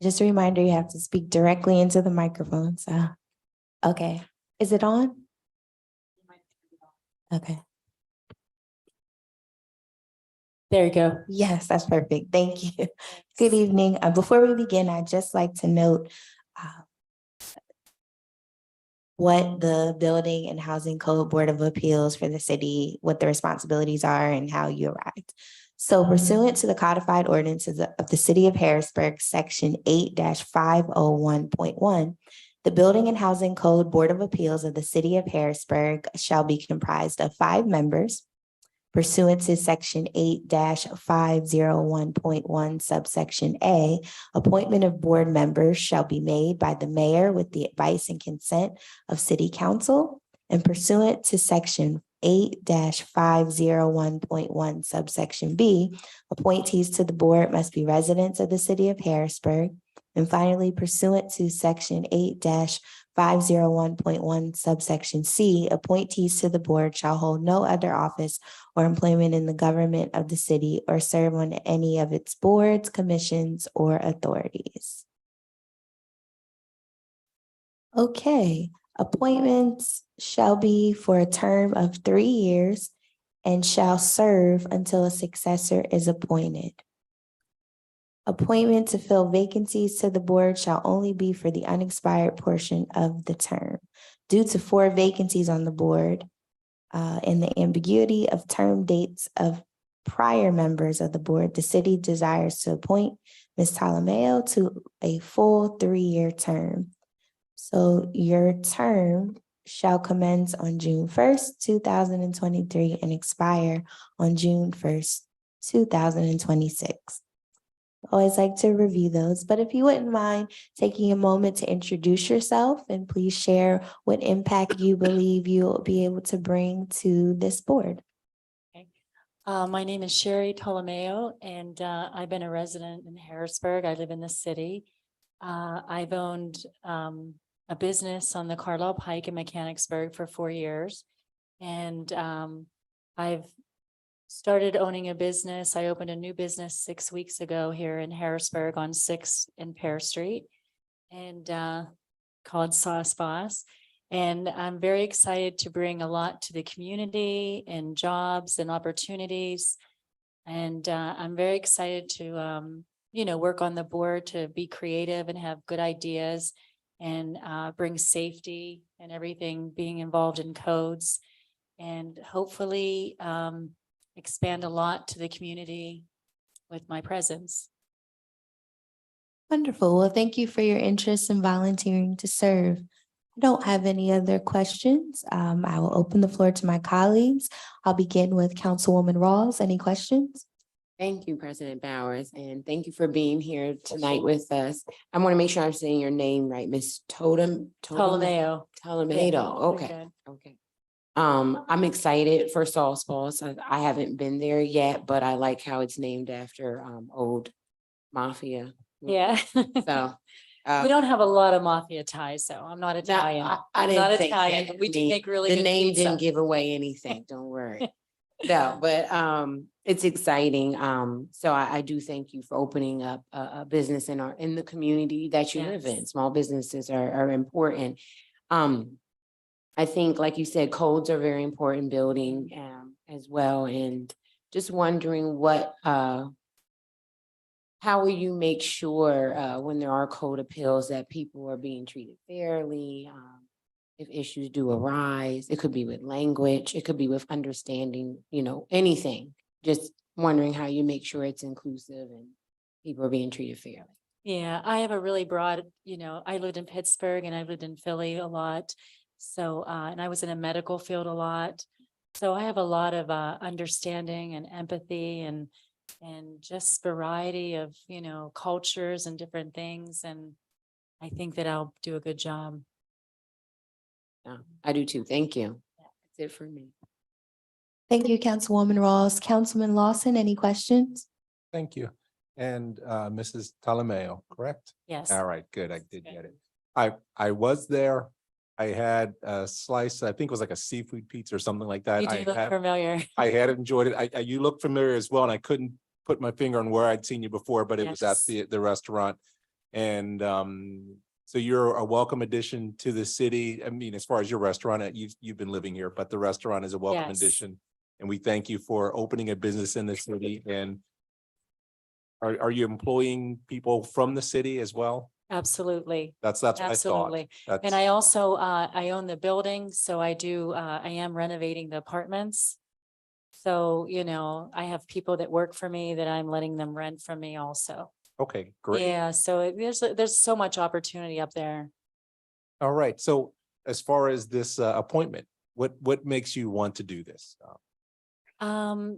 Speaker 1: Just a reminder, you have to speak directly into the microphone, so. Okay, is it on? Okay.
Speaker 16: There you go.
Speaker 1: Yes, that's perfect. Thank you. Good evening. Before we begin, I'd just like to note what the Building and Housing Code Board of Appeals for the city, what the responsibilities are and how you act. So pursuant to the codified ordinances of the city of Harrisburg, section 8-501.1, the Building and Housing Code Board of Appeals of the city of Harrisburg shall be comprised of 5 members. Pursuant to section 8-501.1 subsection A, appointment of board members shall be made by the mayor with the advice and consent of city council. And pursuant to section 8-501.1 subsection B, appointees to the board must be residents of the city of Harrisburg. And finally, pursuant to section 8-501.1 subsection C, appointees to the board shall hold no other office or employment in the government of the city or serve on any of its boards, commissions, or authorities. Okay, appointments shall be for a term of 3 years and shall serve until a successor is appointed. Appointment to fill vacancies to the board shall only be for the unexpired portion of the term. Due to 4 vacancies on the board, and the ambiguity of term dates of prior members of the board, the city desires to appoint Ms. Talamayo to a full 3-year term. So your term shall commence on June 1st, 2023 and expire on June 1st, 2026. Always like to review those, but if you wouldn't mind taking a moment to introduce yourself and please share what impact you believe you'll be able to bring to this board.
Speaker 16: My name is Sherry Tolomeo, and I've been a resident in Harrisburg. I live in the city. I've owned a business on the Carlisle Pike in Mechanicsburg for 4 years. And I've started owning a business. I opened a new business 6 weeks ago here in Harrisburg on 6th and Pear Street, and called Sauce Boss. And I'm very excited to bring a lot to the community and jobs and opportunities. And I'm very excited to, work on the board to be creative and have good ideas and bring safety and everything, being involved in codes, and hopefully expand a lot to the community with my presence.
Speaker 1: Wonderful. Well, thank you for your interest in volunteering to serve. I don't have any other questions. I will open the floor to my colleagues. I'll begin with Councilwoman Rawls. Any questions?
Speaker 9: Thank you, President Bowers, and thank you for being here tonight with us. I want to make sure I'm saying your name right, Ms.
Speaker 16: Tolomeo.
Speaker 9: Tolomeo, okay, okay. I'm excited for Sauce Boss. I haven't been there yet, but I like how it's named after old mafia.
Speaker 16: Yeah.
Speaker 9: So
Speaker 16: we don't have a lot of mafia ties, so I'm not Italian.
Speaker 9: I
Speaker 16: I'm
Speaker 9: didn't
Speaker 16: not
Speaker 9: think
Speaker 16: Italian,
Speaker 9: that.
Speaker 16: but we
Speaker 9: I
Speaker 16: do
Speaker 9: mean,
Speaker 16: make really
Speaker 9: the
Speaker 16: good
Speaker 9: name
Speaker 16: pizza.
Speaker 9: didn't give away anything, don't worry. No, but it's exciting. So I do thank you for opening up a business in the community that you live in.
Speaker 16: Yes.
Speaker 9: Small businesses are important. I think, like you said, codes are very important, building as well. And just wondering how will you make sure when there are code appeals that people are being treated fairly? If issues do arise, it could be with language, it could be with understanding, anything. Just wondering how you make sure it's inclusive and people are being treated fairly.
Speaker 16: Yeah, I have a really broad, I lived in Pittsburgh and I lived in Philly a lot. So, and I was in a medical field a lot. So I have a lot of understanding and empathy and just variety of, cultures and different things. And I think that I'll do a good job.
Speaker 9: Yeah, I do too. Thank you. That's it for me.
Speaker 1: Thank you, Councilwoman Rawls. Councilman Lawson, any questions?
Speaker 8: Thank you. And Mrs. Talomeo, correct?
Speaker 16: Yes.
Speaker 8: All right, good. I did get it. I was there. I had a slice, I think it was like a seafood pizza or something like that.
Speaker 16: You do look familiar.
Speaker 8: I had enjoyed it. You look familiar as well, and I couldn't put my finger on where I'd seen you before, but it was at
Speaker 16: Yes.
Speaker 8: the restaurant. And so you're a welcome addition to the city. I mean, as far as your restaurant, you've been living here, but the restaurant is a welcome
Speaker 16: Yes.
Speaker 8: addition. And we thank you for opening a business in the city. And are you employing people from the city as well?
Speaker 16: Absolutely.
Speaker 8: That's what I thought.
Speaker 16: Absolutely. And
Speaker 8: That's,
Speaker 16: I also, I own the building, so I do, I am renovating the apartments. So, you know, I have people that work for me that I'm letting them rent from me also.
Speaker 8: okay, great.
Speaker 16: Yeah, so there's so much opportunity up there.
Speaker 8: All right. So as far as this appointment, what makes you want to do this?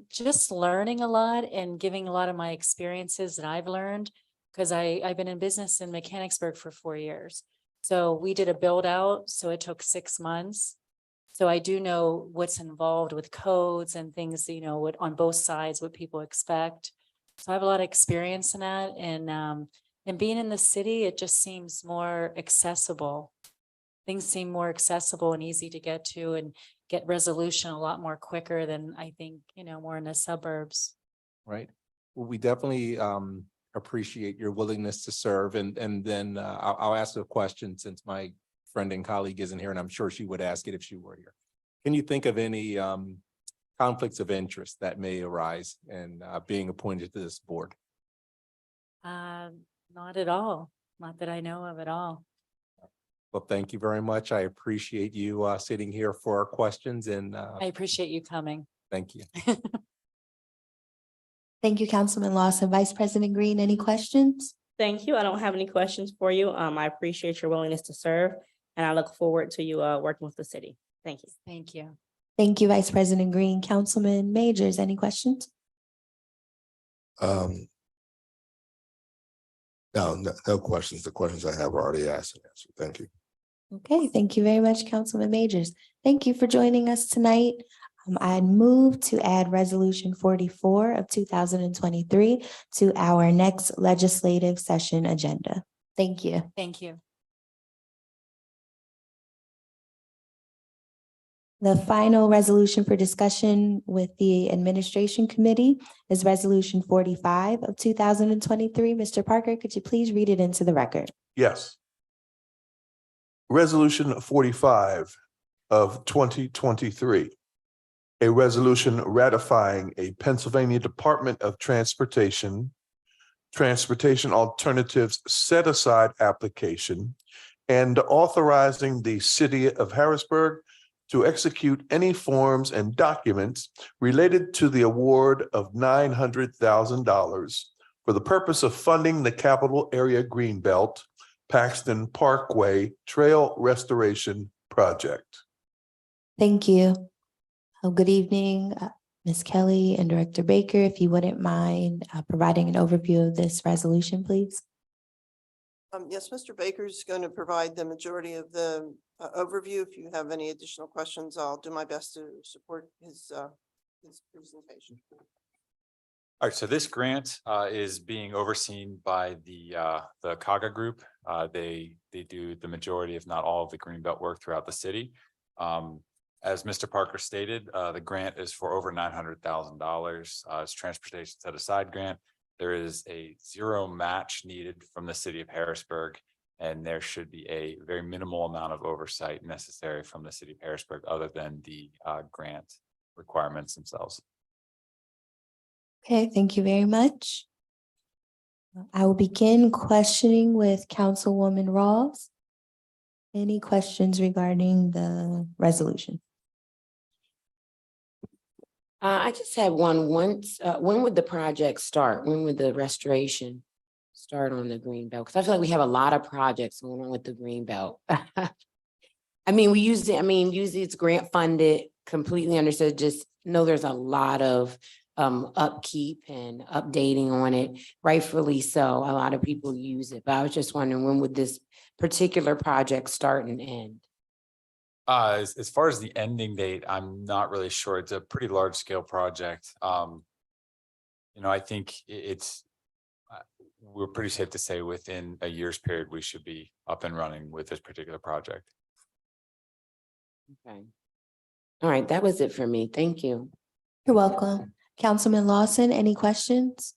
Speaker 16: Just learning a lot and giving a lot of my experiences that I've learned, because I've been in business in Mechanicsburg for 4 years. So we did a build out, so it took 6 months. So I do know what's involved with codes and things, you know, what on both sides, what people expect. So I have a lot of experience in that, and being in the city, it just seems more accessible. Things seem more accessible and easy to get to and get resolution a lot more quicker than I think, you know, more in the suburbs.
Speaker 8: Right. Well, we definitely appreciate your willingness to serve. And then I'll ask a question since my friend and colleague isn't here, and I'm sure she would ask it if she were here. Can you think of any conflicts of interest that may arise in being appointed to this board?
Speaker 16: Not at all. Not that I know of at all.
Speaker 8: Well, thank you very much. I appreciate you sitting here for our questions, and
Speaker 16: I appreciate you coming.
Speaker 8: thank you.
Speaker 1: Thank you, Councilman Lawson. Vice President Green, any questions?
Speaker 3: Thank you. I don't have any questions for you. I appreciate your willingness to serve, and I look forward to you working with the city. Thank you.
Speaker 16: Thank you.
Speaker 1: Thank you, Vice President Green. Councilman Majors, any questions?
Speaker 7: No questions. The questions I have are already asked and answered. Thank you.
Speaker 1: Okay, thank you very much, Councilman Majors. Thank you for joining us tonight. I'd move to add Resolution 44 of 2023 to our next legislative session agenda. Thank you.
Speaker 16: Thank you.
Speaker 1: The final resolution for discussion with the Administration Committee is Resolution 45 of 2023. Mr. Parker, could you please read it into the record?
Speaker 2: Yes. Resolution 45 of 2023. A resolution ratifying a Pennsylvania Department of Transportation Alternatives Set-Aside application and authorizing the City of Harrisburg to execute any forms and documents related to the award of $900,000 for the purpose of funding the Capital Area Greenbelt Paxton Parkway Trail Restoration Project.
Speaker 1: Thank you. Good evening, Ms. Kelly and Director Baker. If you wouldn't mind providing an overview of this resolution, please.
Speaker 17: Yes, Mr. Baker's going to provide the majority of the overview. If you have any additional questions, I'll do my best to support his presentation.
Speaker 10: All right, so this grant is being overseen by the Kaga Group. They do the majority, if not all, of the greenbelt work throughout the city. As Mr. Parker stated, the grant is for over $900,000. It's transportation set aside grant. There is a zero match needed from the city of Harrisburg, and there should be a very minimal amount of oversight necessary from the city of Harrisburg other than the grant requirements themselves.
Speaker 1: Okay, thank you very much. I will begin questioning with Councilwoman Rawls. Any questions regarding the resolution?
Speaker 9: I just had one. When would the project start? When would the restoration start on the Greenbelt? Because I feel like we have a lot of projects going on with the Greenbelt. I mean, usually it's grant funded, completely understood, just know there's a lot of upkeep and updating on it, rightfully so. A lot of people use it, but I was just wondering, when would this particular project start and end?
Speaker 10: As far as the ending date, I'm not really sure. It's a pretty large scale project. I think we're pretty safe to say within a year's period, we should be up and running with this particular project.
Speaker 9: Okay. All right, that was it for me. Thank you.
Speaker 1: You're welcome. Councilman Lawson, any questions?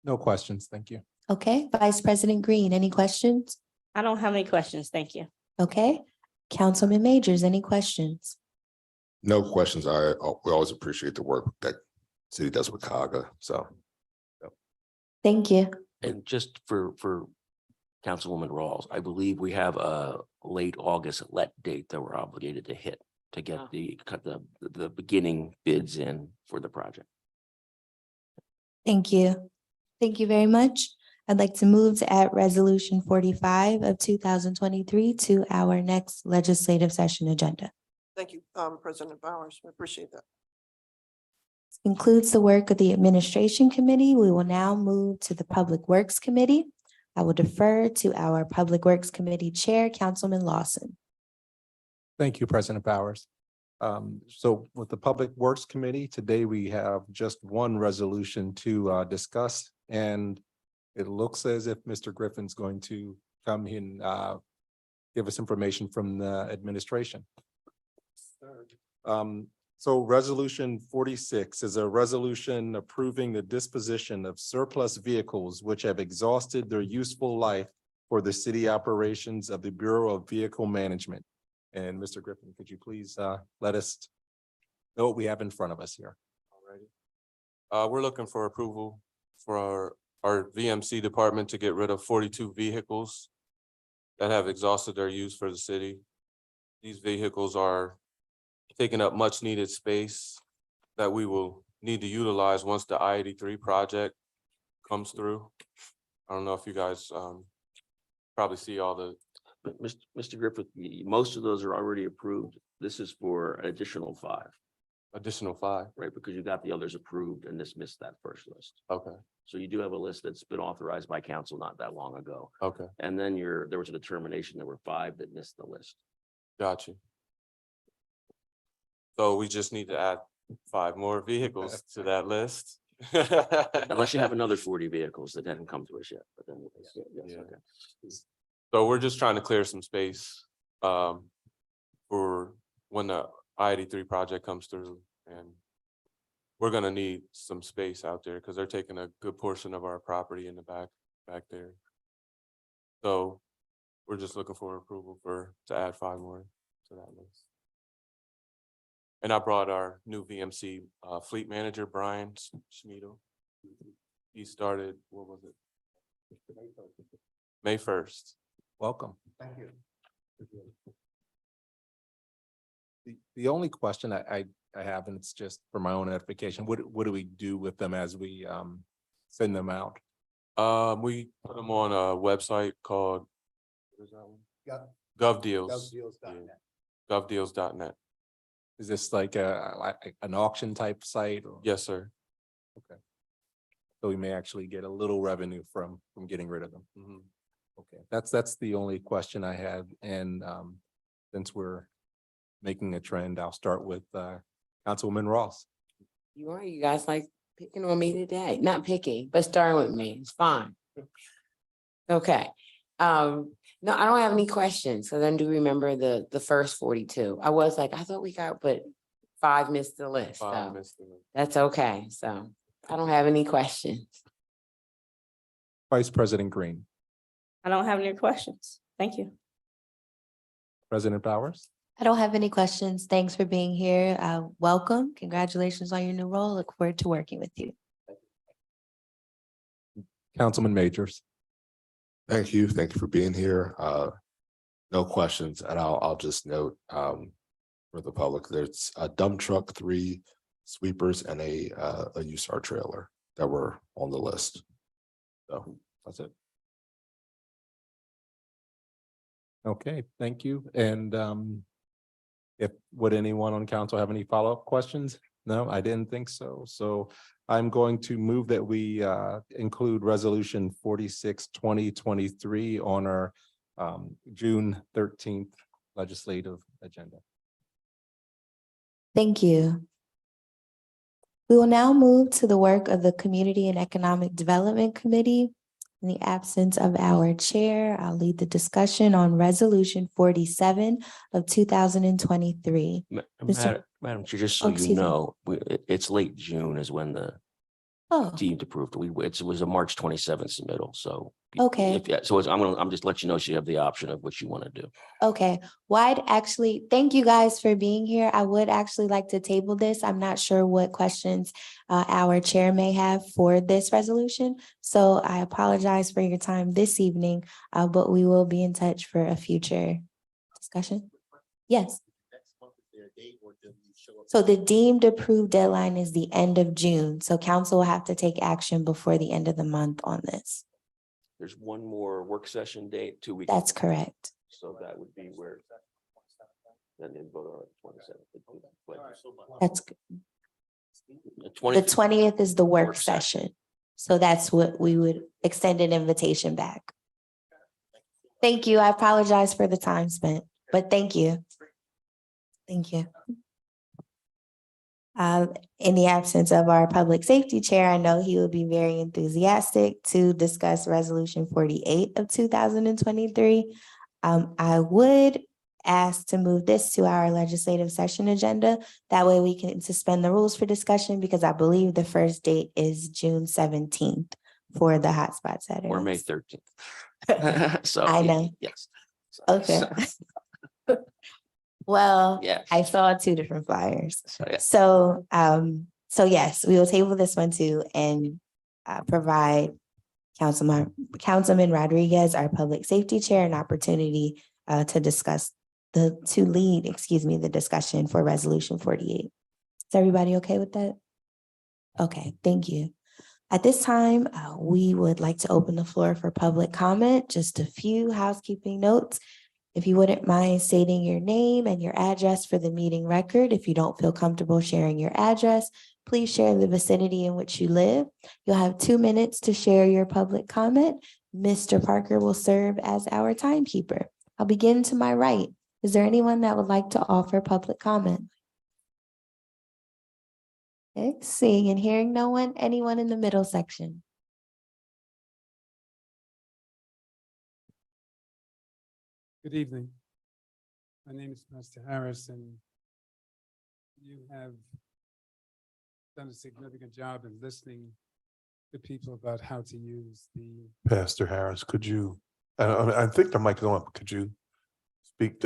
Speaker 8: No questions, thank you.
Speaker 1: Okay, Vice President Green, any questions?
Speaker 3: I don't have any questions. Thank you.
Speaker 1: Okay, Councilman Majors, any questions?
Speaker 7: No questions. We always appreciate the work that city does with CAGA, so.
Speaker 1: Thank you.
Speaker 4: And just for Councilwoman Rawls, I believe we have a late August let date that we're obligated to hit to get the beginning bids in for the project.
Speaker 1: Thank you. Thank you very much. I'd like to move to add resolution 45 of 2023 to our next legislative session agenda.
Speaker 17: Thank you, President Bowers. We appreciate that.
Speaker 1: This concludes the work of the Administration Committee. We will now move to the Public Works Committee. I will defer to our Public Works Committee Chair, Councilman Lawson.
Speaker 8: Thank you, President Bowers. So with the Public Works Committee, today we have just one resolution to discuss, and it looks as if Mr. Griffin's going to come in, give us information from the administration. So resolution 46 is a resolution approving the disposition of surplus vehicles which have exhausted their useful life for the city operations of the Bureau of Vehicle Management. And Mr. Griffin, could you please let us know what we have in front of us here?
Speaker 18: Alrighty. We're looking for approval for our VMC department to get rid of 42 vehicles that have exhausted their use for the city. These vehicles are taking up much needed space that we will need to utilize once the I-83 project comes through. I don't know if you guys probably see all the.
Speaker 4: But Mr. Griffith, most of those are already approved. This is for an additional 5.
Speaker 18: Additional 5.
Speaker 4: Right, because you got the others approved and this missed that first list.
Speaker 18: Okay.
Speaker 4: So you do have a list that's been authorized by council not that long ago.
Speaker 18: Okay.
Speaker 4: And then there was a determination there were 5 that missed the list.
Speaker 18: Got you. So we just need to add 5 more vehicles to that list.
Speaker 4: Unless you have another 40 vehicles that haven't come to us yet, but then.
Speaker 18: Yeah.
Speaker 4: Okay.
Speaker 18: So we're just trying to clear some space for when the I-83 project comes through, and we're gonna need some space out there because they're taking a good portion of our property in the back there. So we're just looking for approval to add 5 more to that list. And I brought our new VMC fleet manager, Brian Schmiedel. He started, what was it? May 1st.
Speaker 8: Welcome. Thank you. The only question I have, and it's just for my own edification, what do we do with them as we send them out?
Speaker 18: We put them on a website called, what is that one? GovDeals. GovDeals.net.
Speaker 8: Is this like an auction type site? Or?
Speaker 18: Yes, sir.
Speaker 8: Okay. So we may actually get a little revenue from getting rid of them.
Speaker 18: Mm-hmm.
Speaker 8: Okay, that's the only question I had. And since we're making a trend, I'll start with Councilwoman Ross.
Speaker 9: You guys like picking on me today? Not picky, but starting with me. It's fine. Okay. No, I don't have any questions. So then do remember the first 42. I was like, I thought we got, but 5 missed the list.
Speaker 18: 5
Speaker 9: So
Speaker 18: missed the list.
Speaker 9: that's okay. So I don't have any questions.
Speaker 8: Vice President Green.
Speaker 3: I don't have any questions. Thank you.
Speaker 8: President Bowers.
Speaker 1: I don't have any questions. Thanks for being here. Welcome. Congratulations on your new role. Look forward to working with you.
Speaker 8: Councilman Majors.
Speaker 7: Thank you. Thank you for being here. No questions, and I'll just note for the public, there's a dump truck, 3 sweepers, and a USAR trailer that were on the list. So that's it.
Speaker 8: Okay, thank you. And would anyone on council have any follow-up questions? No, I didn't think so. So I'm going to move that we include resolution 46, 2023 on our June 13th legislative agenda.
Speaker 1: Thank you. We will now move to the work of the Community and Economic Development Committee. In the absence of our chair, I'll lead the discussion on Resolution 47 of 2023. Mr.
Speaker 4: Madam Chair, just
Speaker 1: Oh,
Speaker 4: so you
Speaker 1: excuse me.
Speaker 4: know, it's late June is when the
Speaker 1: Oh,
Speaker 4: deemed approved. It was a March 27th submittal, so.
Speaker 1: Okay.
Speaker 4: I'm just let you know, so you have the option of what you want to do.
Speaker 1: okay. Thank you guys for being here. I would actually like to table this. I'm not sure what questions our chair may have for this resolution. So I apologize for your time this evening, but we will be in touch for a future discussion. Yes. So the deemed approved deadline is the end of June. So council will have to take action before the end of the month on this.
Speaker 4: There's one more work session date, 2 weeks.
Speaker 1: That's correct.
Speaker 4: So that would be where. Then they vote on the 27th.
Speaker 1: That's,
Speaker 4: The
Speaker 1: the 20th is the work session. So that's what we would extend an invitation back. Thank you. I apologize for the time spent, but thank you. Thank you. In the absence of our public safety chair, I know he will be very enthusiastic to discuss Resolution 48 of 2023. I would ask to move this to our legislative session agenda. That way we can suspend the rules for discussion, because I believe the first date is June 17th for the hotspot Saturday.
Speaker 4: Or May 13th. So.
Speaker 1: I know.
Speaker 4: Yes.
Speaker 1: Okay. Well,
Speaker 4: Yes.
Speaker 1: I saw two different flyers.
Speaker 4: So, yeah.
Speaker 1: So yes, we will table this one too and provide Councilman Rodriguez, our public safety chair, an opportunity to lead the discussion for Resolution 48. Is everybody okay with that? Okay, thank you. At this time, we would like to open the floor for public comment. Just a few housekeeping notes. If you wouldn't mind stating your name and your address for the meeting record. If you don't feel comfortable sharing your address, please share the vicinity in which you live. You'll have 2 minutes to share your public comment. Mr. Parker will serve as our timekeeper. I'll begin to my right. Is there anyone that would like to offer public comment? Okay, seeing and hearing no one, anyone in the middle section?
Speaker 19: Good evening. My name is Pastor Harris, and you have done a significant job in listening to people about how to use the.
Speaker 2: Pastor Harris, could you, I think the mic is on, could you speak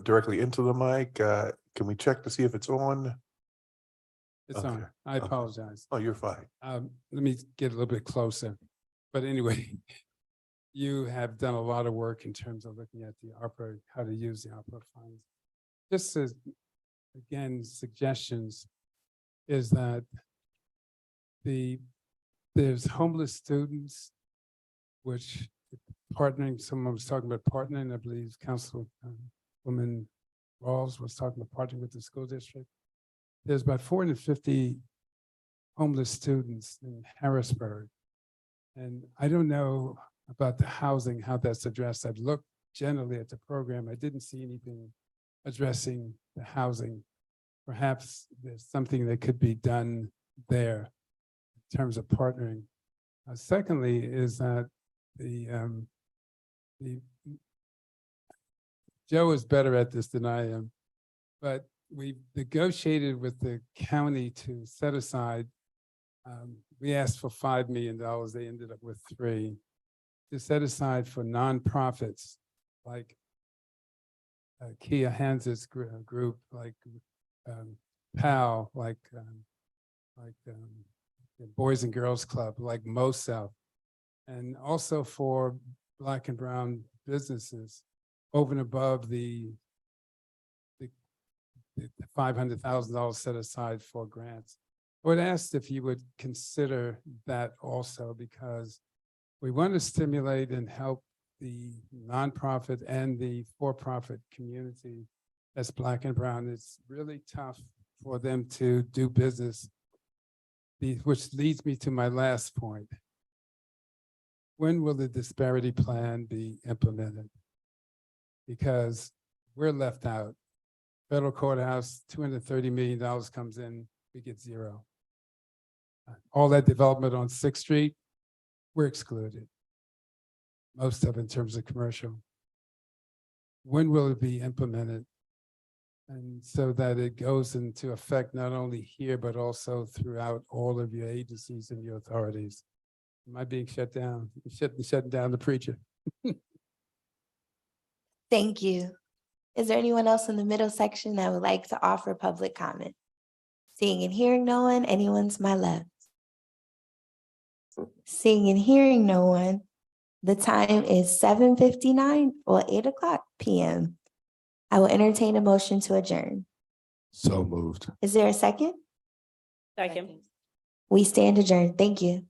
Speaker 2: directly into the mic? Can we check to see if it's on?
Speaker 19: It's
Speaker 2: Okay.
Speaker 19: on. I apologize.
Speaker 2: Oh, you're fine.
Speaker 19: Let me get a little bit closer. But anyway, you have done a lot of work in terms of looking at the ARPA, how to use the ARPA funds. Just as, again, suggestions is that there's homeless students, which partnering, someone was talking about partnering, I believe Councilwoman Rawls was talking about partnering with the school district. There's about 450 homeless students in Harrisburg. And I don't know about the housing, how that's addressed. I've looked generally at the program. I didn't see anything addressing the housing. Perhaps there's something that could be done there in terms of partnering. Secondly, is that Joe is better at this than I am, but we negotiated with the county to set aside, we asked for $5 million, they ended up with 3, to set aside for nonprofits like Kia Hans's group, like PAL, like the Boys and Girls Club, like MoSelf, and also for Black and brown businesses over and above the $500,000 set aside for grants. I would ask if you would consider that also, because we want to stimulate and help the nonprofit and the for-profit community that's Black and brown. It's really tough for them to do business, which leads me to my last point. When will the disparity plan be implemented? Because we're left out. Federal courthouse, $230 million comes in, we get 0. All that development on 6th Street, we're excluded. most of in terms of commercial. When will it be implemented? And so that it goes into effect not only here, but also throughout all of your agencies and your authorities. Am I being shut down? Shutting down the preacher?
Speaker 1: Thank you. Is there anyone else in the middle section that would like to offer public comment? Seeing and hearing no one, anyone to my left? Seeing and hearing no one, the time is 7:59 or 8 o'clock PM. I will entertain a motion to adjourn.
Speaker 7: So moved.
Speaker 1: Is there a second?
Speaker 3: Second.
Speaker 1: We stand adjourned. Thank you.